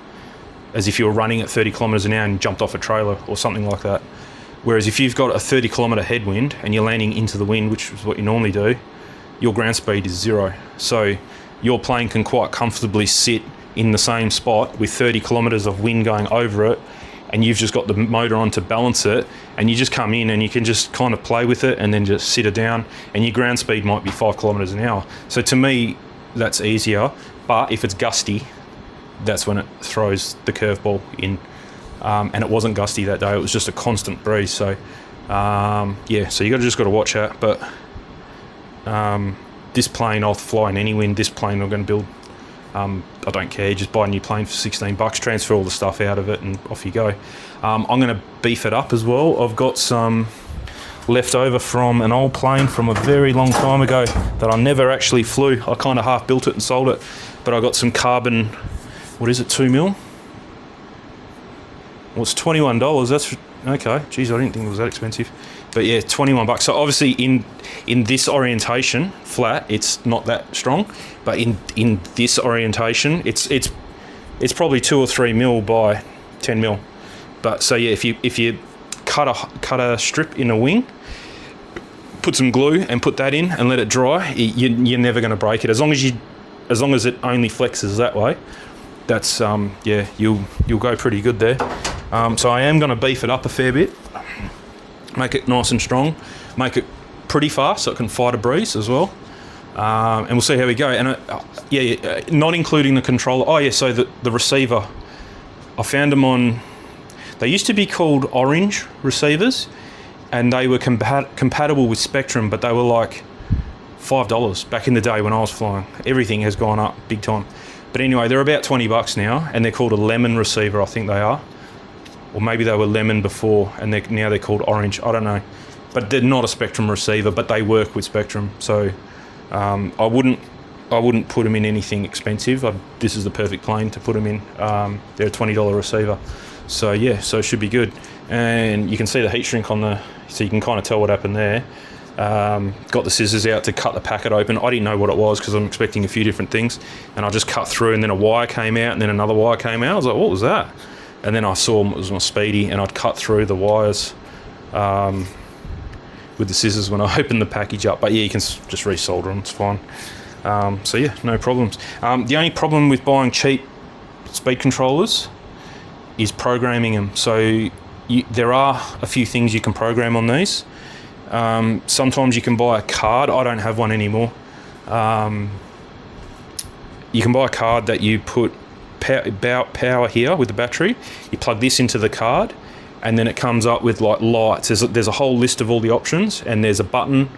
as if you were running at 30 kilometers an hour and jumped off a trailer or something like that. Whereas if you've got a 30 kilometer headwind and you're landing into the wind, which is what you normally do, your ground speed is 0. So your plane can quite comfortably sit in the same spot with 30 kilometers of wind going over it, and you've just got the motor on to balance it, and you just come in and you can just kind of play with it and then just sit it down, and your ground speed might be 5 kilometers an hour. So to me, that's easier. But if it's gusty, that's when it throws the curveball in. And it wasn't gusty that day. It was just a constant breeze. So yeah, so you just got to watch that. But this plane, I'll fly in any wind. This plane I'm going to build, I don't care. Just buy a new plane for $16, transfer all the stuff out of it, and off you go. I'm going to beef it up as well. I've got some left over from an old plane from a very long time ago that I never actually flew. I kind of half built it and sold it, but I got some carbon, what is it, 2 mil? Well, it's $21. That's okay. Geez, I didn't think it was that expensive. But yeah, $21. So obviously in this orientation, flat, it's not that strong. But in this orientation, it's probably 2 or 3 mil by 10 mil. But so yeah, if you cut a strip in a wing, put some glue and put that in and let it dry, you're never going to break it. As long as it only flexes that way, that's yeah, you'll go pretty good there. So I am going to beef it up a fair bit, make it nice and strong, make it pretty fast so it can fight a breeze as well, and we'll see how we go. And yeah, not including the controller. Oh yeah, so the receiver, I found them on, they used to be called orange receivers, and they were compatible with Spectrum, but they were like $5 back in the day when I was flying. Everything has gone up big time. But anyway, they're about $20 now, and they're called a lemon receiver, I think they are. Or maybe they were lemon before, and now they're called orange. I don't know. But they're not a Spectrum receiver, but they work with Spectrum. So I wouldn't put them in anything expensive. This is the perfect plane to put them in. They're a $20 receiver. So yeah, so it should be good. And you can see the heat shrink on so you can kind of tell what happened there. Got the scissors out to cut the packet open. I didn't know what it was because I'm expecting a few different things, and I just cut through, and then a wire came out, and then another wire came out. I was like, what was that? And then I saw it was my Speedy, and I'd cut through the wires with the scissors when I opened the package up. But yeah, you can just resolder them, it's fine. So yeah, no problems. The only problem with buying cheap speed controllers is programming them. So there are a few things you can program on these. Sometimes you can buy a card. I don't have one anymore. You can buy a card that you put power here with the battery. You plug this into the card, and then it comes up with like lights. There's a whole list of all the options, and there's a button,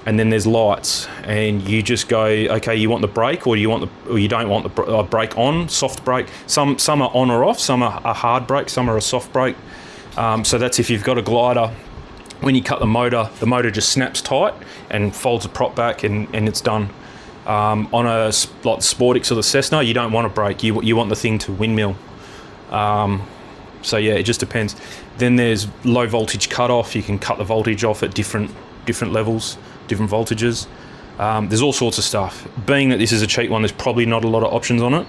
and then there's lights, and you just go, okay, you want the brake, or you don't want the brake on, soft brake. Some are on or off. Some are a hard brake. Some are a soft brake. So that's if you've got a glider. When you cut the motor just snaps tight and folds the prop back, and it's done. On a like the Sportix or the Cessna, you don't want a brake. You want the thing to windmill. So yeah, it just depends. Then there's low voltage cutoff. You can cut the voltage off at different levels, different voltages. There's all sorts of stuff. Being that this is a cheap one, there's probably not a lot of options on it.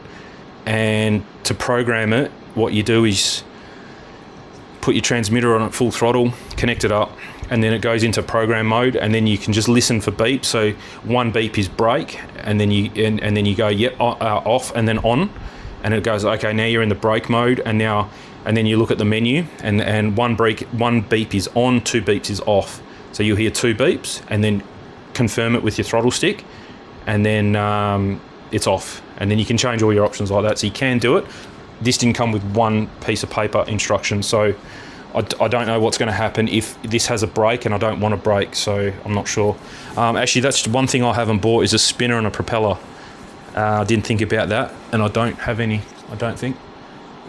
and to program it, what you do is put your transmitter on at full throttle, connect it up, and then it goes into program mode, and then you can just listen for beeps. So one beep is brake, and then you go off and then on, and it goes, okay, now you're in the brake mode, and then you look at the menu, and one beep is on, 2 beeps is off. So you'll hear 2 beeps, and then confirm it with your throttle stick, and then it's off, and then you can change all your options like that. So you can do it. This didn't come with one piece of paper instruction, so I don't know what's going to happen if this has a brake, and I don't want a brake, so I'm not sure. Actually, that's one thing I haven't bought, is a spinner and a propeller. I didn't think about that, and I don't have any, I don't think.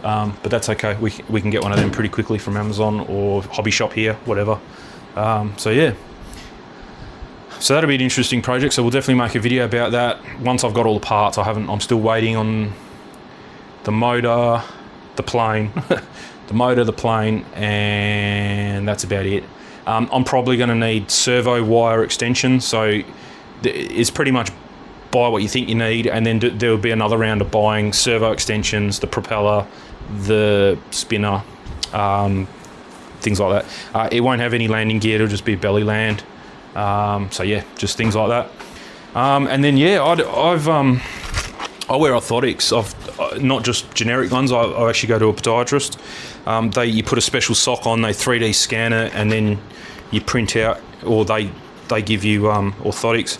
But that's okay. We can get one of them pretty quickly from Amazon or hobby shop here, whatever. So yeah. So that'll be an interesting project. So we'll definitely make a video about that once I've got all the parts. I'm still waiting on the motor, the plane, the motor, the plane, and that's about it. I'm probably going to need servo wire extensions. So it's pretty much buy what you think you need, and then there'll be another round of buying servo extensions, the propeller, the spinner, things like that. It won't have any landing gear. It'll just be belly land. So yeah, just things like that. And then yeah, I wear orthotics. Not just generic ones. I actually go to a podiatrist. You put a special sock on, they 3D scan it, and then you print out, or they give you orthotics.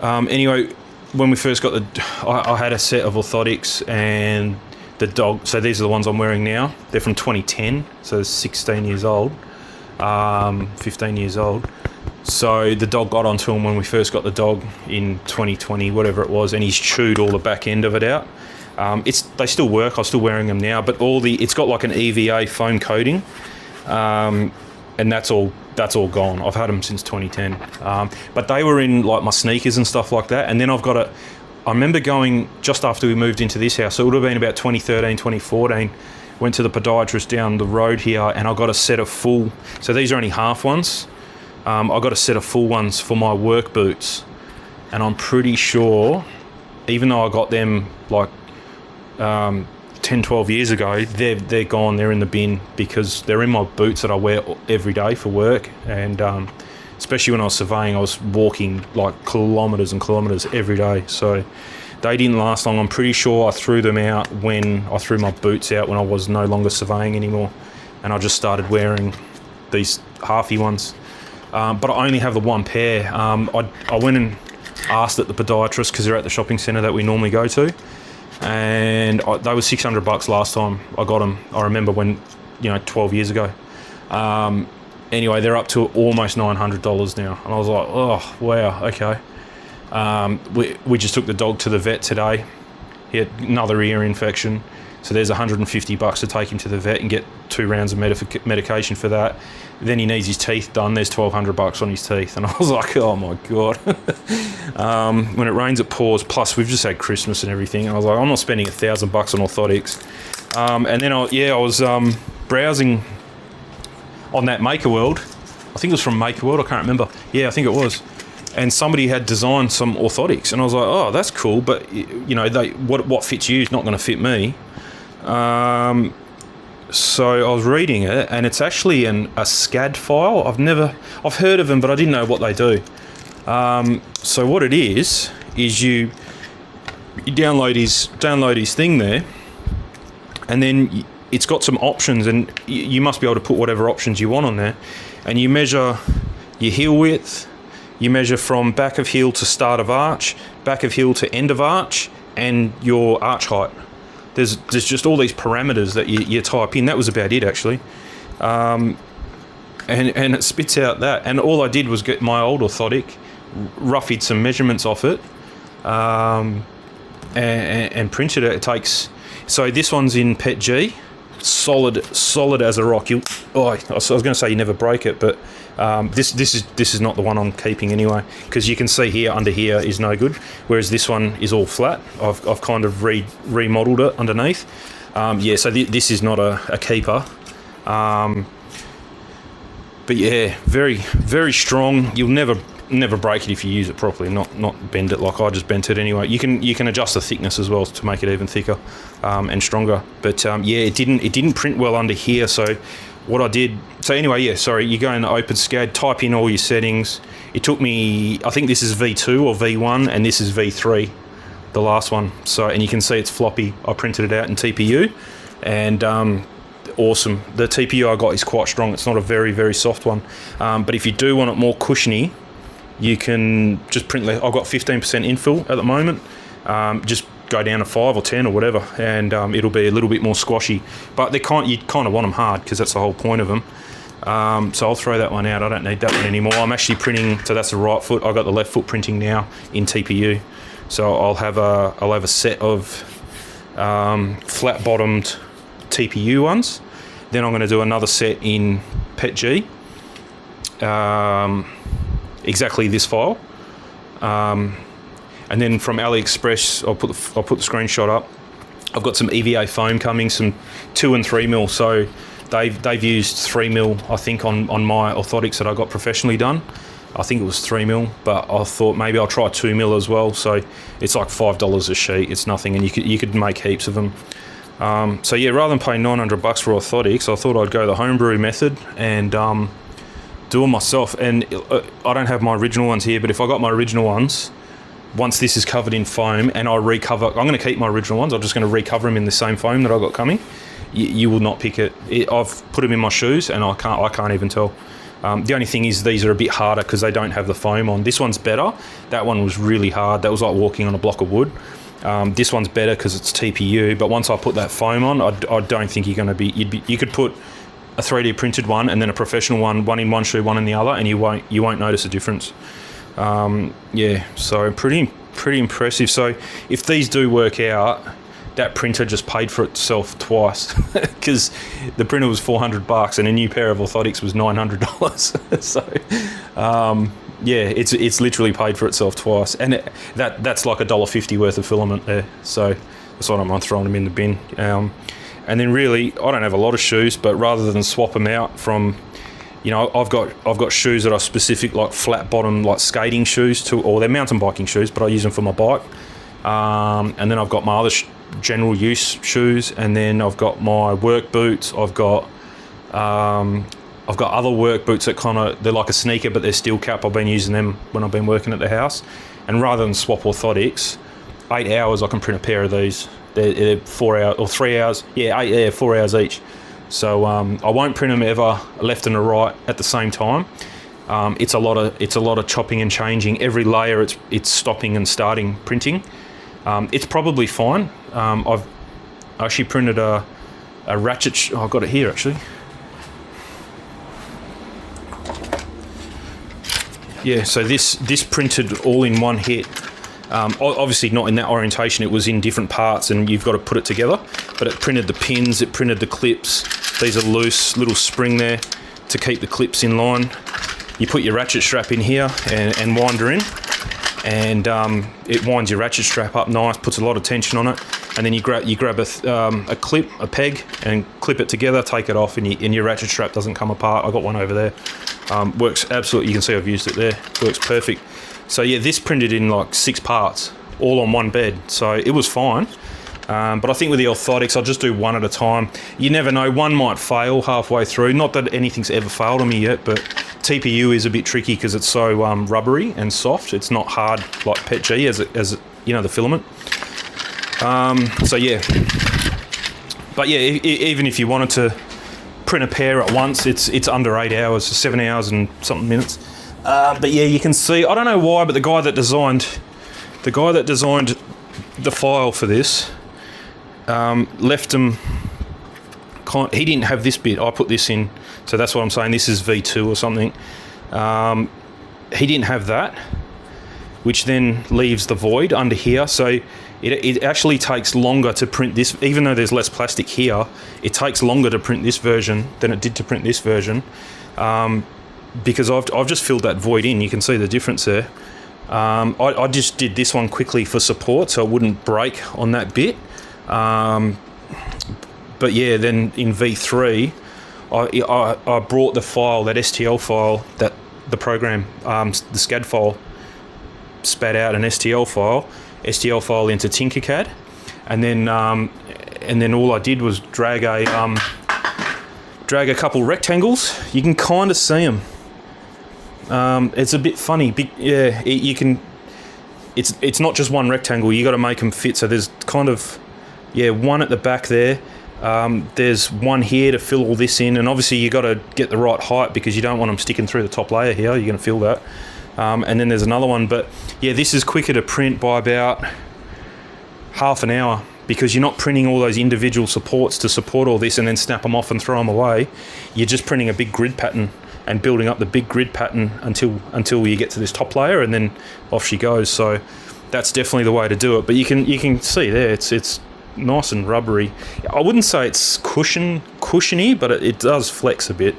Anyway, when we first got I had a set of orthotics, and the dog. So these are the ones I'm wearing now. They're from 2010, so 16 years old, 15 years old. So the dog got onto him when we first got the dog in 2020, whatever it was, and he's chewed all the back end of it out. They still work. I'm still wearing them now, but it's got like an EVA foam coating, and that's all gone. I've had them since 2010, but they were in like my sneakers and stuff like that. And then I remember going just after we moved into this house, so it would have been about 2013, 2014. Went to the podiatrist down the road here, and I got a set of full. So these are only half ones. I got a set of full ones for my work boots, and I'm pretty sure, even though I got them like 10, 12 years ago, they're gone. They're in the bin, because they're in my boots that I wear every day for work. And especially when I was surveying, I was walking like kilometres and kilometres every day. So they didn't last long. I'm pretty sure I threw them out when I threw my boots out when I was no longer surveying anymore, and I just started wearing these halfy ones. But I only have the one pair. I went and asked at the podiatrist, because they're at the shopping centre that we normally go to, and they were $600 last time I got them. I remember when, 12 years ago. Anyway, they're up to almost $900 now, and I was like, oh wow, okay. We just took the dog to the vet today. He had another ear infection, so there's $150 to take him to the vet and get 2 rounds of medication for that. Then he needs his teeth done. There's $1,200 on his teeth, and I was like, oh my god. When it rains, it pours. Plus, we've just had Christmas and everything, and I was like, I'm not spending $1,000 on orthotics. And then I was browsing on that Maker World. I think it was from Maker World. I can't remember. Yeah, I think it was. And somebody had designed some orthotics, and I was like, oh, that's cool, but what fits you is not going to fit me. So I was reading it, and it's actually a SCAD file. I've heard of them, but I didn't know what they do. So what it is you download his thing there, and then it's got some options, and you must be able to put whatever options you want on there, and you measure your heel width, you measure from back of heel to start of arch, back of heel to end of arch, and your arch height. There's just all these parameters that you type in. That was about it, actually. And it spits out that. And all I did was get my old orthotic, roughed some measurements off it, and printed it. It takes... So this one's in PET G, solid as a rock. I was going to say you never break it, but this is not the one I'm keeping anyway, because you can see here under here is no good, whereas this one is all flat. I've kind of remodeled it underneath. So this is not a keeper. But yeah, very, very strong. You'll never never break it if you use it properly, not bend it like I just bent it anyway. You can adjust the thickness as well to make it even thicker and stronger. But yeah, it didn't print well under here. So what I did, so anyway, yeah, sorry, you go in the OpenSCAD, type in all your settings. It took me, I think this is V2 or V1, and this is V3, the last one. So, and you can see it's floppy. I printed it out in TPU, and awesome. The TPU I got is quite strong. It's not a very, very soft one. But if you do want it more cushiony, you can just print, I've got 15% infill at the moment. Just go down to 5 or 10 or whatever, and it'll be a little bit more squashy. But you kind of want them hard, because that's the whole point of them. So I'll throw that one out. I don't need that one anymore. I'm actually printing, so that's the right foot. I've got the left foot printing now in TPU. So I'll have a set of flat-bottomed TPU ones. Then I'm going to do another set in PETG. Exactly this file. And then from AliExpress, I'll put the screenshot up. I've got some EVA foam coming, some 2 and 3 mil. So they've used 3 mil, I think, on my orthotics that I got professionally done. I think it was 3 mil, but I thought maybe I'll try 2 mil as well. So it's like $5 a sheet. It's nothing, and you could make heaps of them. So yeah, rather than pay $900 for orthotics, I thought I'd go the homebrew method and do them myself. And I don't have my original ones here, but if I got my original ones, once this is covered in foam and I recover, I'm going to keep my original ones. I'm just going to recover them in the same foam that I got coming. You will not pick it. I've put them in my shoes and I can't even tell. The only thing is these are a bit harder because they don't have the foam on. This one's better. That one was really hard. That was like walking on a block of wood. This one's better because it's TPU, but once I put that foam on, I don't think you're going to be. You could put a 3D printed one and then a professional one in one shoe, one in the other, and you won't notice a difference. Yeah, so pretty impressive. So if these do work out, that printer just paid for itself twice because the printer was $400 and a new pair of orthotics was $900. So yeah, it's literally paid for itself twice, and that's like $1.50 worth of filament there. So that's what I'm throwing them in the bin. And then really, I don't have a lot of shoes, but rather than swap them out from, you know, I've got shoes that are specific, like flat bottom, like skating shoes, or they're mountain biking shoes, but I use them for my bike. And then I've got my other general use shoes, and then I've got my work boots. I've got other work boots that they're like a sneaker, but they're steel cap. I've been using them when I've been working at the house. And rather than swap orthotics, 8 hours I can print a pair of these. They're 4 hours or 3 hours. Yeah, 4 hours each. So I won't print them ever left and a right at the same time. It's a lot of chopping and changing. Every layer it's stopping and starting printing. It's probably fine. I've actually printed a ratchet. I've got it here actually. Yeah, so this printed all in one hit. Obviously not in that orientation, it was in different parts and you've got to put it together, but it printed the pins, it printed the clips. These are loose, little spring there to keep the clips in line. You put your ratchet strap in here and wind her in, and it winds your ratchet strap up nice, puts a lot of tension on it, and then you grab a clip, a peg, and clip it together, take it off, and your ratchet strap doesn't come apart. I got one over there. Works absolutely, you can see I've used it there, works perfect. So yeah, this printed in like 6 parts, all on one bed, so it was fine. But I think with the orthotics, I'll just do one at a time. You never know, one might fail halfway through. Not that anything's ever failed on me yet, but TPU is a bit tricky because it's so rubbery and soft. It's not hard like PETG as you know, the filament. So yeah, but yeah, even if you wanted to print a pair at once, it's under 8 hours, 7 hours and something minutes. But yeah, you can see, I don't know why, but the guy that designed the file for this left them. He didn't have this bit. I put this in, so that's what I'm saying. This is V2 or something. He didn't have that, which then leaves the void under here. So it actually takes longer to print this, even though there's less plastic here. It takes longer to print this version than it did to print this version. Because I've just filled that void in. You can see the difference there. I just did this one quickly for support so it wouldn't break on that bit. But yeah, then in V3, I brought the file, that STL file, that the program, the SCAD file spat out an STL file into Tinkercad, and then all I did was drag a couple rectangles. You can kind of see them. It's a bit funny. You can. It's not just one rectangle. You got to make them fit. So there's kind of one at the back there. There's one here to fill all this in, and obviously you got to get the right height because you don't want them sticking through the top layer here. You're going to feel that. And then there's another one, but yeah, this is quicker to print by about half an hour because you're not printing all those individual supports to support all this and then snap them off and throw them away. You're just printing a big grid pattern and building up the big grid pattern until you get to this top layer, and then off she goes. So that's definitely the way to do it. But you can see there, it's nice and rubbery. I wouldn't say it's cushiony, but it does flex a bit.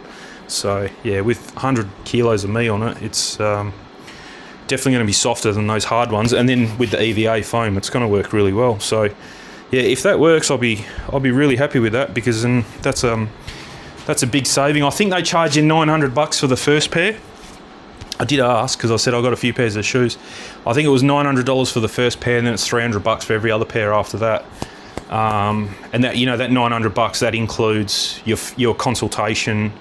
So yeah, with 100 kilos of me on it, it's definitely going to be softer than those hard ones. And then with the EVA foam, it's going to work really well. So yeah, if that works, I'll be really happy with that, because then that's a big saving. I think they charge you $900 for the first pair. I did ask because I said I got a few pairs of shoes. I think it was $900 for the first pair, and then it's $300 for every other pair after that. And that, that $900, that includes your consultation.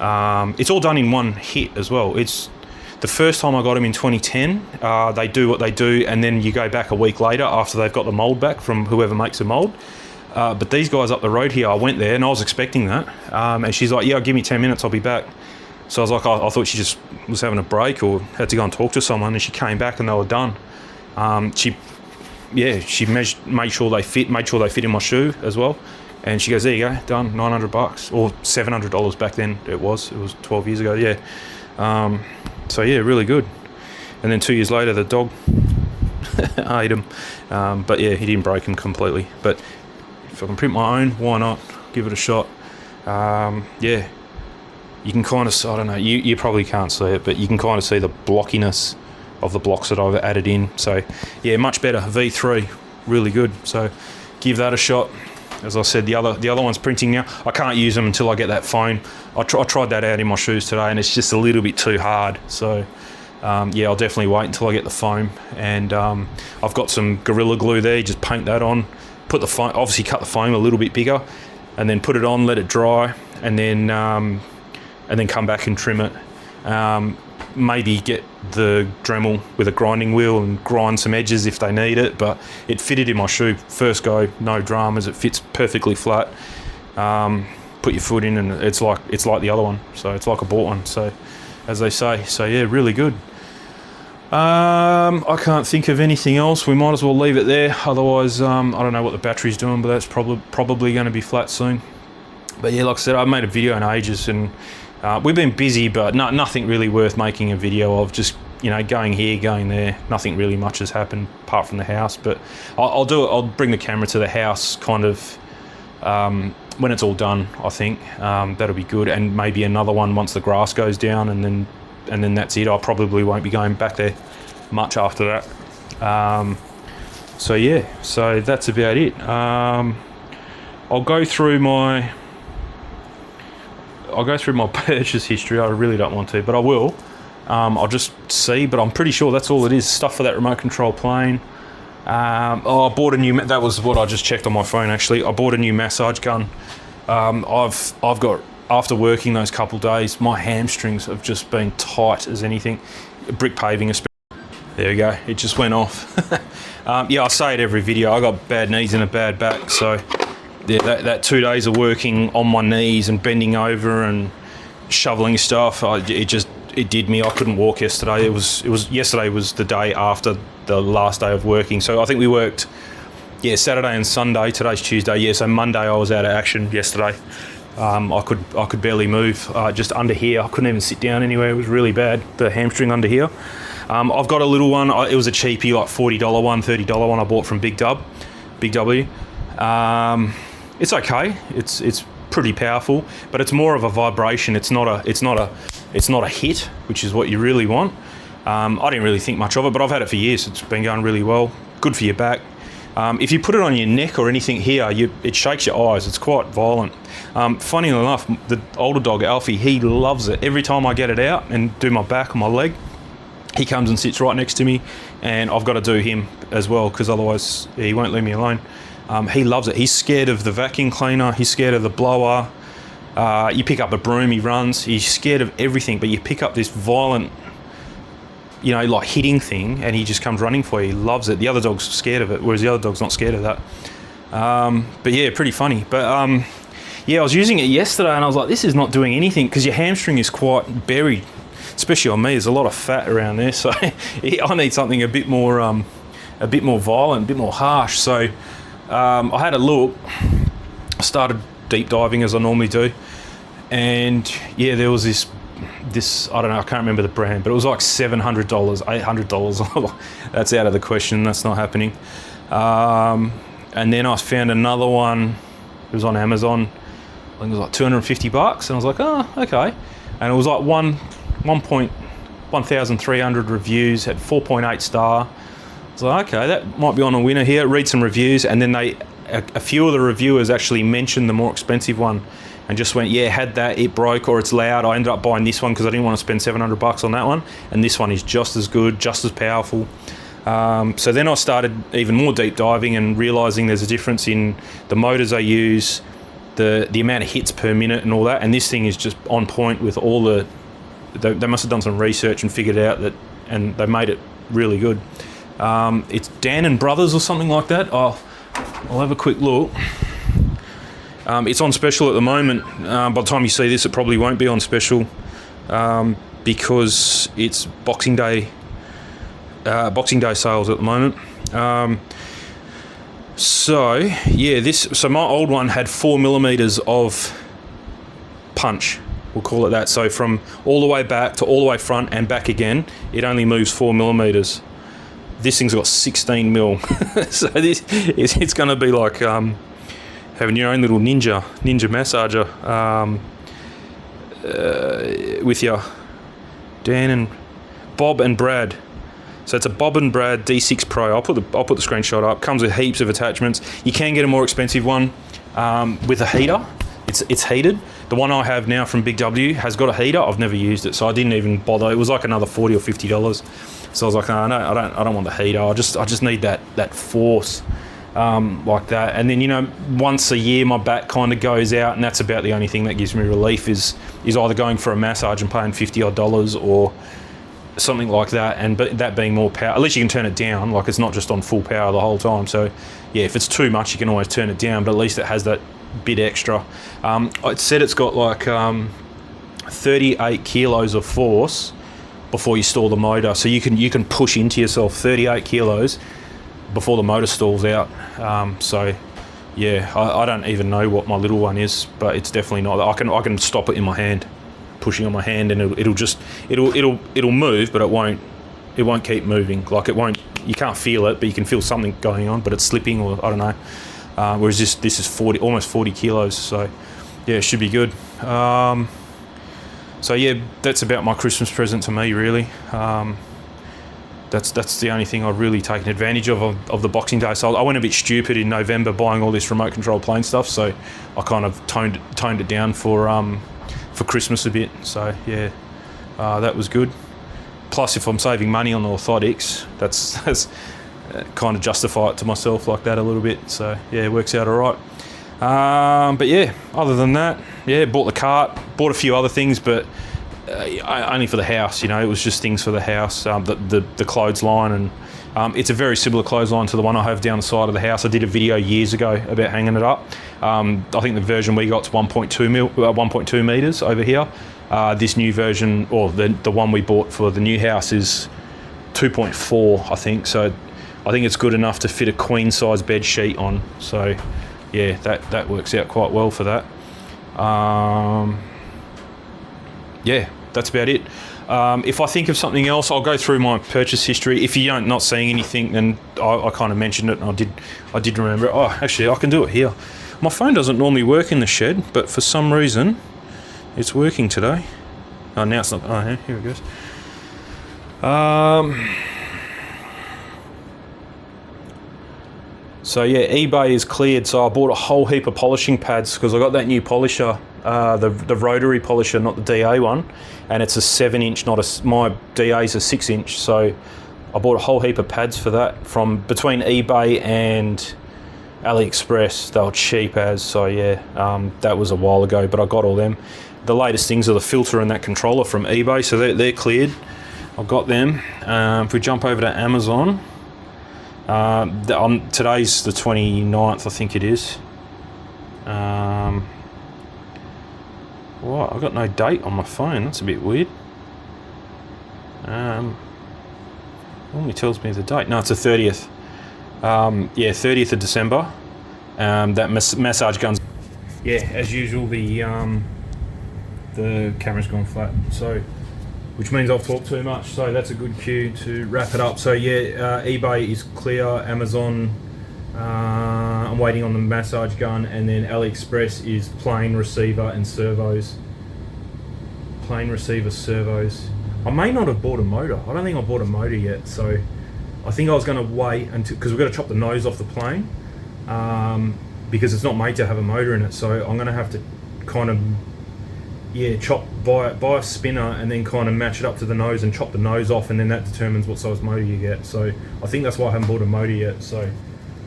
It's all done in one hit as well. It's the first time I got them in 2010. They do what they do, and then you go back a week later after they've got the mold back from whoever makes the mold. But these guys up the road here, I went there and I was expecting that. And she's like, yeah, give me 10 minutes, I'll be back. So I was like, I thought she just was having a break or had to go and talk to someone, and she came back and they were done. She made sure they fit in my shoe as well. And she goes, there you go, done, $900 or $700 back then. It was 12 years ago, yeah. So yeah, really good. And then 2 years later, the dog ate him. But yeah, he didn't break him completely. But if I can print my own, why not? Give it a shot. Yeah, you can kind of, I don't know, you probably can't see it, but you can kind of see the blockiness of the blocks that I've added in. So yeah, much better. V3, really good. So give that a shot. As I said, the other one's printing now. I can't use them until I get that foam. I tried that out in my shoes today, and it's just a little bit too hard. So yeah, I'll definitely wait until I get the foam. And I've got some Gorilla Glue there. You just paint that on. Put the foam, obviously cut the foam a little bit bigger, and then put it on, let it dry, and then come back and trim it. Maybe get the Dremel with a grinding wheel and grind some edges if they need it, but it fitted in my shoe first go, no dramas. It fits perfectly flat. Put your foot in and it's like the other one, so it's like I bought one, so as they say. So yeah, really good. I can't think of anything else. We might as well leave it there, otherwise I don't know what the battery's doing, but that's probably going to be flat soon. But yeah, like I said, I've made a video in ages, and we've been busy, but nothing really worth making a video of. Just going here, going there. Nothing really much has happened apart from the house. But I'll do it. I'll bring the camera to the house kind of when it's all done. I think that'll be good, and maybe another one once the grass goes down, and then that's it. I probably won't be going back there much after that. So yeah, so that's about it. I'll go through my purchase history. I really don't want to, but I will. I'll just see, but I'm pretty sure that's all it is. Stuff for that remote control plane. I bought a new, that was what I just checked on my phone actually. I bought a new massage gun. I've got, after working those couple days, my hamstrings have just been tight as anything. Brick paving especially. There we go, it just went off. Yeah, I say it every video, I got bad knees and a bad back, so yeah, that 2 days of working on my knees and bending over and shoveling stuff, it did me. I couldn't walk yesterday. Yesterday was the day after the last day of working. So I think we worked, Saturday and Sunday. Today's Tuesday. Yeah, so Monday I was out of action yesterday. I could barely move. Just under here, I couldn't even sit down anywhere. It was really bad. The hamstring under here. I've got a little one. It was a cheapie, like $40 one, $30 one I bought from Big W. It's okay. It's pretty powerful, but it's more of a vibration. It's not a hit, which is what you really want. I didn't really think much of it, but I've had it for years. It's been going really well. Good for your back. If you put it on your neck or anything here, it shakes your eyes. It's quite violent. Funny enough, the older dog, Alfie, he loves it. Every time I get it out and do my back or my leg, he comes and sits right next to me, and I've got to do him as well because otherwise he won't leave me alone. He loves it. He's scared of the vacuum cleaner. He's scared of the blower. You pick up a broom, he runs. He's scared of everything, but you pick up this violent, you know, like hitting thing, and he just comes running for you. He loves it. The other dog's scared of it, whereas the other dog's not scared of that. But yeah, pretty funny. But yeah, I was using it yesterday, and I was like, this is not doing anything because your hamstring is quite buried, especially on me. There's a lot of fat around there, so I need something a bit more violent, a bit more harsh. So I had a look. I started deep diving as I normally do, and yeah, there was this I don't know, I can't remember the brand, but it was like $700, $800. That's out of the question. That's not happening. And then I found another one. It was on Amazon. I think it was like $250, and I was like, oh, okay. And it was like 1,300 reviews, had 4.8 star. I was like, okay, that might be on a winner here. Read some reviews, and then a few of the reviewers actually mentioned the more expensive one and just went, yeah, had that, it broke or it's loud. I ended up buying this one because I didn't want to spend $700 on that one, and this one is just as good, just as powerful. So then I started even more deep diving and realizing there's a difference in the motors I use, the amount of hits per minute and all that, and this thing is just on point with all they must have done some research and figured out that, and they made it really good. It's Dan and Brothers or something like that. I'll have a quick look. It's on special at the moment. By the time you see this, it probably won't be on special because it's Boxing Day sales at the moment. So yeah, so my old one had 4 millimeters of punch. We'll call it that. So from all the way back to all the way front and back again, it only moves 4 millimeters. This thing's got 16 mil. So it's going to be like having your own little ninja massager with your Dan and Bob and Brad. So it's a Bob and Brad D6 Pro. I'll put the screenshot up. Comes with heaps of attachments. You can get a more expensive one with a heater. It's heated. The one I have now from Big W has got a heater. I've never used it, so I didn't even bother. It was like another $40 or $50. So I was like, no, I don't want the heater. I just need that force like that. And then, you know, once a year my back kind of goes out, and that's about the only thing that gives me relief is either going for a massage and paying $50 odd or something like that. But that being more power, at least you can turn it down. Like, it's not just on full power the whole time. So yeah, if it's too much, you can always turn it down. But at least it has that bit extra. It said it's got like 38 kilos of force before you stall the motor, so you can push into yourself 38 kilos before the motor stalls out. So yeah, I don't even know what my little one is, but it's definitely not. I can stop it in my hand, pushing on my hand, and it'll move, but it won't keep moving. Like, it won't. You can't feel it, but you can feel something going on, but it's slipping, or I don't know. Whereas this is almost 40 kilos, so yeah, it should be good. So yeah, that's about my Christmas present to me, really. That's the only thing I've really taken advantage of the Boxing Day sale. I went a bit stupid in November buying all this remote control plane stuff, so I kind of toned it down for Christmas a bit. So yeah, that was good. Plus, if I'm saving money on orthotics, that's kind of justify it to myself like that a little bit. So yeah, it works out all right. But yeah, other than that, yeah, bought the cart, bought a few other things, but only for the house. You know, it was just things for the house. The clothesline, and it's a very similar clothesline to the one I have down the side of the house. I did a video years ago about hanging it up. I think the version we got's 1.2 meters over here. This new version, or the one we bought for the new house, is 2.4, I think. So I think it's good enough to fit a queen size bed sheet on. So yeah, that works out quite well for that. Yeah, that's about it. If I think of something else, I'll go through my purchase history. If you're not seeing anything, then I kind of mentioned it, and I did remember it. Oh, actually, I can do it here. My phone doesn't normally work in the shed, but for some reason, it's working today. Oh, now it's not. Oh, yeah, here it goes. So yeah, eBay is cleared. So I bought a whole heap of polishing pads because I got that new polisher, the rotary polisher, not the DA one, and it's a 7-inch, my DA's a 6-inch. So I bought a whole heap of pads for that from between eBay and AliExpress. They were cheap as. So yeah, that was a while ago, but I got all them. The latest things are the filter and that controller from eBay, so they're cleared. I've got them. If we jump over to Amazon. Today's the 29th, I think it is. What? I've got no date on my phone. That's a bit weird. Only tells me the date. No, it's the 30th. 30th of December. That massage gun's. Yeah, as usual, the camera's gone flat. So. Which means I've talked too much, so that's a good cue to wrap it up. So yeah, eBay is clear, Amazon, I'm waiting on the massage gun, and then AliExpress is plain receiver and servos. Plain receiver servos. I may not have bought a motor. I don't think I bought a motor yet, so I think I was going to wait until, because we've got to chop the nose off the plane, because it's not made to have a motor in it, so I'm going to have to kind of buy a spinner and then kind of match it up to the nose and chop the nose off, and then that determines what size motor you get. So I think that's why I haven't bought a motor yet. So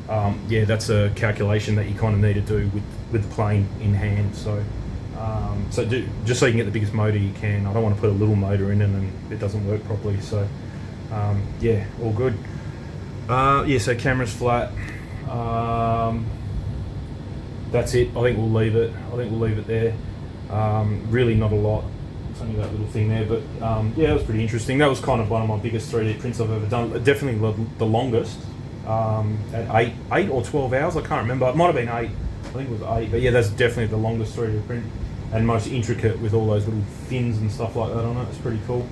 that's a calculation that you kind of need to do with the plane in hand. So just so you can get the biggest motor you can. I don't want to put a little motor in and it doesn't work properly. So all good. So camera's flat. That's it. I think we'll leave it. There. Really not a lot. It's only that little thing there, but it was pretty interesting. That was kind of one of my biggest 3D prints I've ever done. Definitely the longest, at 8 or 12 hours. I can't remember. It might have been 8. I think it was 8. But yeah, that's definitely the longest 3D print and most intricate with all those little fins and stuff like that on it. It's pretty cool.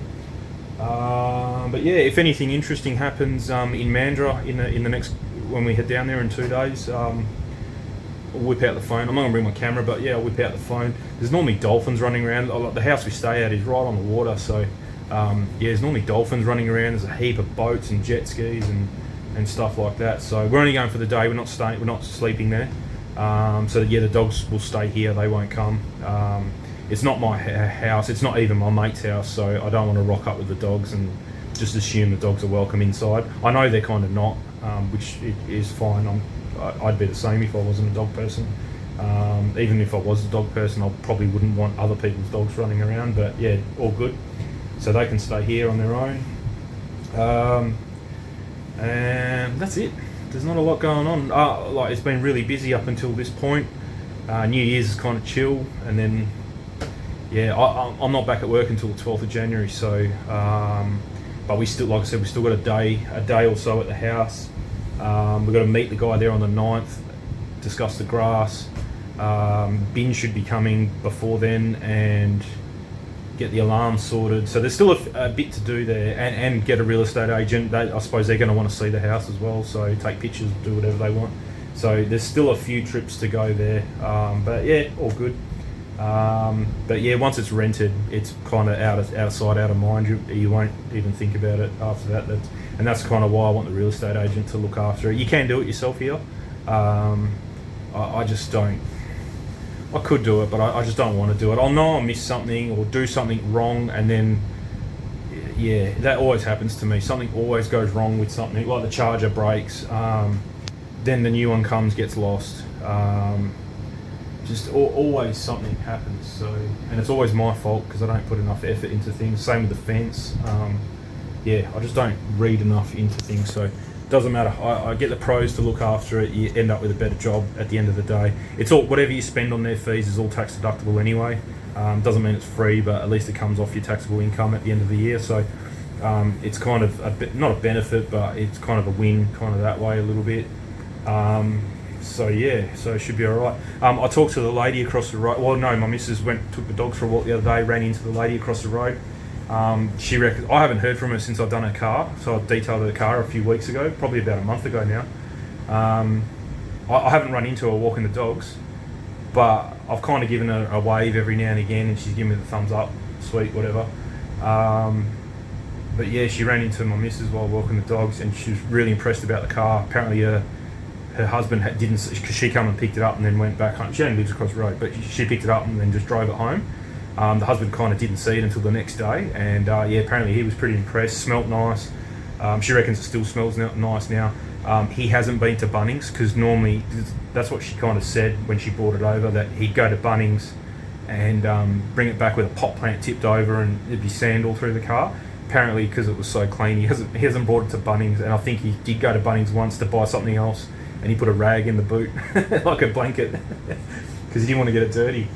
But yeah, if anything interesting happens in Mandurah in the next, when we head down there in 2 days. I'll whip out the phone. I'm not going to bring my camera, but yeah, I'll whip out the phone. There's normally dolphins running around. The house we stay at is right on the water, so there's normally dolphins running around. There's a heap of boats and jet skis and stuff like that. So we're only going for the day. We're not sleeping there. The dogs will stay here. They won't come. It's not my house. It's not even my mate's house, so I don't want to rock up with the dogs and just assume the dogs are welcome inside. I know they're kind of not, which is fine. I'd be the same if I wasn't a dog person. Even if I was a dog person, I probably wouldn't want other people's dogs running around, but yeah, all good. So they can stay here on their own. And that's it. There's not a lot going on. It's been really busy up until this point. New Year's is kind of chill, and then I'm not back at work until the 12th of January, so but we still, like I said, we still got a day or so at the house. We've got to meet the guy there on the 9th, discuss the grass. Bin should be coming before then and get the alarm sorted. So there's still a bit to do there, and get a real estate agent. I suppose they're going to want to see the house as well, so take pictures, do whatever they want. So there's still a few trips to go there, but yeah, all good. But yeah, once it's rented, it's kind of out of sight, out of mind. You won't even think about it after that. That's kind of why I want the real estate agent to look after it. You can do it yourself here. I just don't. I could do it, but I just don't want to do it. I'll know I miss something or do something wrong, and then that always happens to me. Something always goes wrong with something, like the charger breaks. Then the new one comes, gets lost. Just always something happens. So, and it's always my fault because I don't put enough effort into things. Same with the fence. I just don't read enough into things. So it doesn't matter. I get the pros to look after it. You end up with a better job at the end of the day. It's all, whatever you spend on their fees is all tax deductible anyway. Doesn't mean it's free, but at least it comes off your taxable income at the end of the year. So it's kind of not a benefit, but it's kind of a win, kind of that way a little bit. So it should be all right. I talked to the lady across the road. Well, no, my missus took the dogs for a walk the other day, ran into the lady across the road. She reckons, I haven't heard from her since I've done her car, so I detailed her car a few weeks ago, probably about a month ago now. I haven't run into her walking the dogs, but I've kind of given her a wave every now and again, and she's given me the thumbs up, sweet, whatever. But yeah, she ran into my missus while walking the dogs, and she was really impressed about the car. Apparently her her husband didn't, because she come and picked it up and then went back home. She only lives across the road, but she picked it up and then just drove it home. The husband kind of didn't see it until the next day, and yeah, apparently he was pretty impressed. Smelt nice. She reckons it still smells nice now. He hasn't been to Bunnings, because normally that's what she kind of said when she brought it over, that he'd go to Bunnings and bring it back with a pot plant tipped over and it'd be sand all through the car. Apparently, because it was so clean, he hasn't brought it to Bunnings, and I think he did go to Bunnings once to buy something else, and he put a rag in the boot, like a blanket, because he didn't want to get it dirty.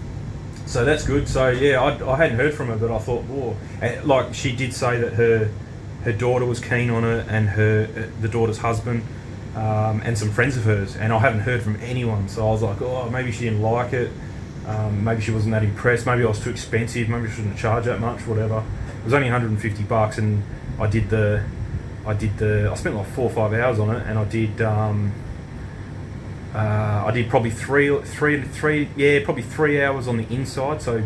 So that's good. So yeah, I hadn't heard from her, but I thought, whoa. And, like, she did say that her daughter was keen on it, and the daughter's husband, and some friends of hers, and I haven't heard from anyone. So I was like, oh, maybe she didn't like it. Maybe she wasn't that impressed. Maybe I was too expensive. Maybe I shouldn't charge that much. Whatever. It was only $150, and I spent like 4 or 5 hours on it, and I did probably probably 3 hours on the inside. So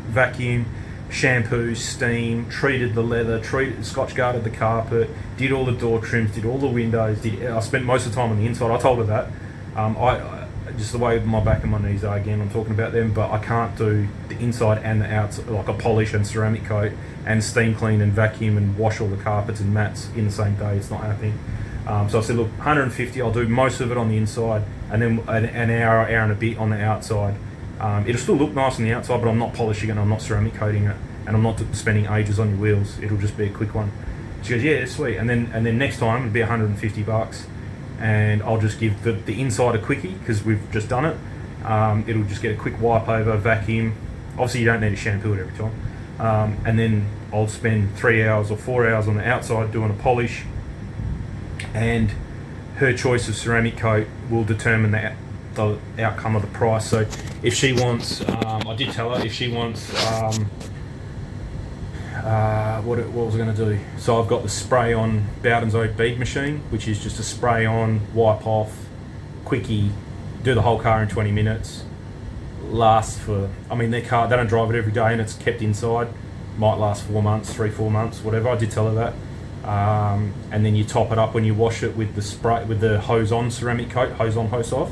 vacuum, shampoo, steam, treated the leather, scotch guarded the carpet, did all the door trims, did all the windows. I spent most of the time on the inside. I told her that. I just the way my back and my knees are, again, I'm talking about them, but I can't do the inside and the outside, like a polish and ceramic coat and steam clean and vacuum and wash all the carpets and mats in the same day. It's not happening. So I said, look, 150, I'll do most of it on the inside, and then an hour and a bit on the outside. It'll still look nice on the outside, but I'm not polishing it, I'm not ceramic coating it, and I'm not spending ages on your wheels. It'll just be a quick one. She goes, yeah, sweet. And then next time it'll be $150, and I'll just give the inside a quickie, because we've just done it. It'll just get a quick wipe over, vacuum. Obviously you don't need to shampoo it every time. And then I'll spend 3 hours or 4 hours on the outside doing a polish, and her choice of ceramic coat will determine the outcome of the price. So if she wants, I did tell her, if she wants, what was I going to do? So I've got the spray on Bowden's Oak bead machine, which is just a spray on, wipe off, quickie, do the whole car in 20 minutes. Lasts for, I mean, their car, they don't drive it every day, and it's kept inside. Might last 4 months, 3-4 months, whatever. I did tell her that. And then you top it up when you wash it with the spray, with the hose on ceramic coat, hose on, hose off.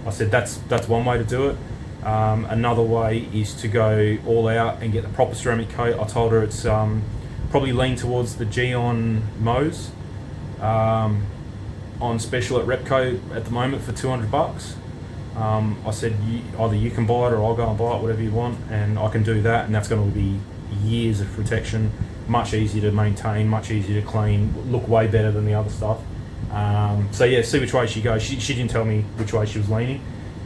I said that's one way to do it. Another way is to go all out and get the proper ceramic coat. I told her it's probably lean towards the Geon Mose, on special at Repco at the moment for $200. I said either you can buy it or I'll go and buy it, whatever you want, and I can do that, and that's going to be years of protection, much easier to maintain, much easier to clean, look way better than the other stuff. So yeah, see which way she goes. She didn't tell me which way she was leaning,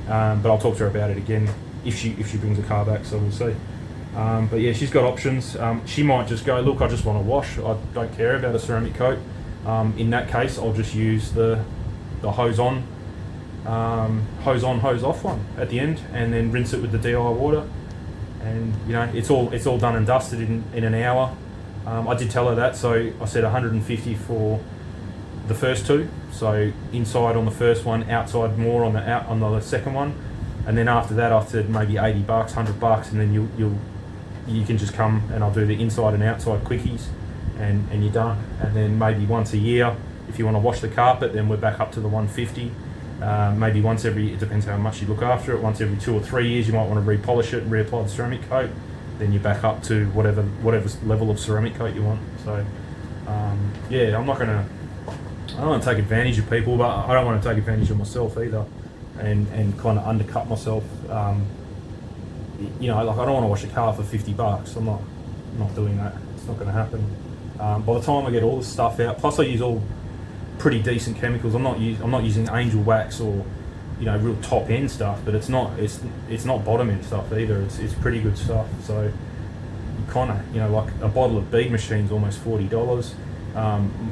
but I'll talk to her about it again if she brings the car back, so we'll see. But yeah, she's got options. She might just go, look, I just want to wash, I don't care about a ceramic coat. In that case, I'll just use the hose on, hose off one at the end, and then rinse it with the DI water, and you know, it's all done and dusted in an hour. I did tell her that, so I said 150 for the first two, so inside on the first one, outside more on the second one, and then after that I said maybe $80, $100, and then you can just come and I'll do the inside and outside quickies, and you're done. And then maybe once a year, if you want to wash the carpet, then we're back up to the 150. Maybe once every, it depends how much you look after it, once every 2 or 3 years you might want to repolish it and reapply the ceramic coat, then you're back up to whatever level of ceramic coat you want. So yeah, I don't want to take advantage of people, but I don't want to take advantage of myself either, and kind of undercut myself. You know, like, I don't want to wash a car for $50. I'm not doing that. It's not going to happen. By the time I get all the stuff out, plus I use all pretty decent chemicals. I'm not using angel wax or, you know, real top end stuff, but it's not bottom end stuff either. It's pretty good stuff. So you kind of, you know, like a bottle of bead machine's almost $40.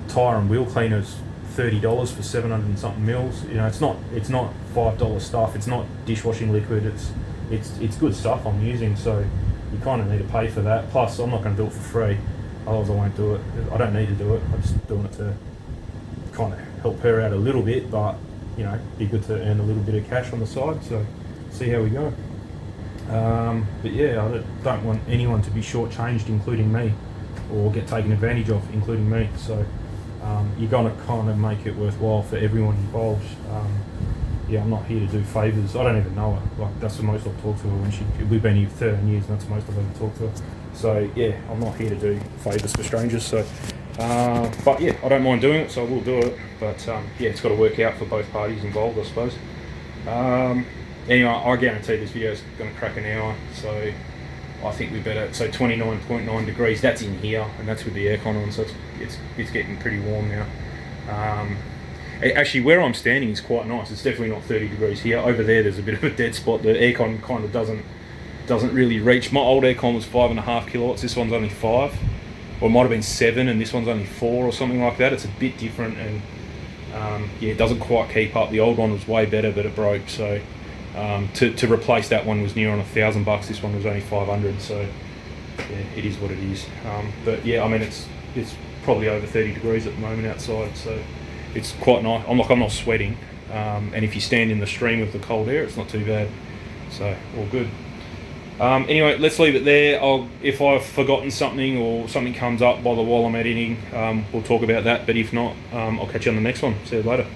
Tire and wheel cleaners $30 for 700 and something mils. You know, it's not $5 stuff. It's not dishwashing liquid. It's good stuff I'm using. So you kind of need to pay for that. Plus, I'm not going to do it for free. Otherwise, I won't do it. I don't need to do it. I'm just doing it to kind of help her out a little bit, but you know, be good to earn a little bit of cash on the side. So see how we go. But yeah, I don't want anyone to be shortchanged, including me, or get taken advantage of, including me. So you're going to kind of make it worthwhile for everyone involved. Yeah, I'm not here to do favours. I don't even know her. Like, that's the most I've talked to her when we've been here 13 years, and that's the most I've ever talked to her. So yeah, I'm not here to do favours for strangers. So, but yeah, I don't mind doing it, so I will do it. But yeah, it's got to work out for both parties involved, I suppose. Anyway, I guarantee this video is going to crack an hour. So I think we better. So 29.9 degrees. That's in here, and that's with the aircon on. So it's getting pretty warm now. Actually, where I'm standing is quite nice. It's definitely not 30 degrees here. Over there's a bit of a dead spot. The aircon kind of doesn't really reach. My old aircon was 5.5 kilowatts. This one's only 5, or it might have been 7, and this one's only 4 or something like that. It's a bit different, and yeah, it doesn't quite keep up. The old one was way better, but it broke. So to replace that one was near on $1,000. This one was only 500. So yeah, it is what it is. But yeah, I mean it's probably over 30 degrees at the moment outside. So it's quite nice. I'm not sweating, and if you stand in the stream of the cold air, it's not too bad. So all good. Anyway, let's leave it there. If I've forgotten something or something comes up while I'm editing, we'll talk about that. But if not, I'll catch you on the next one. See you later.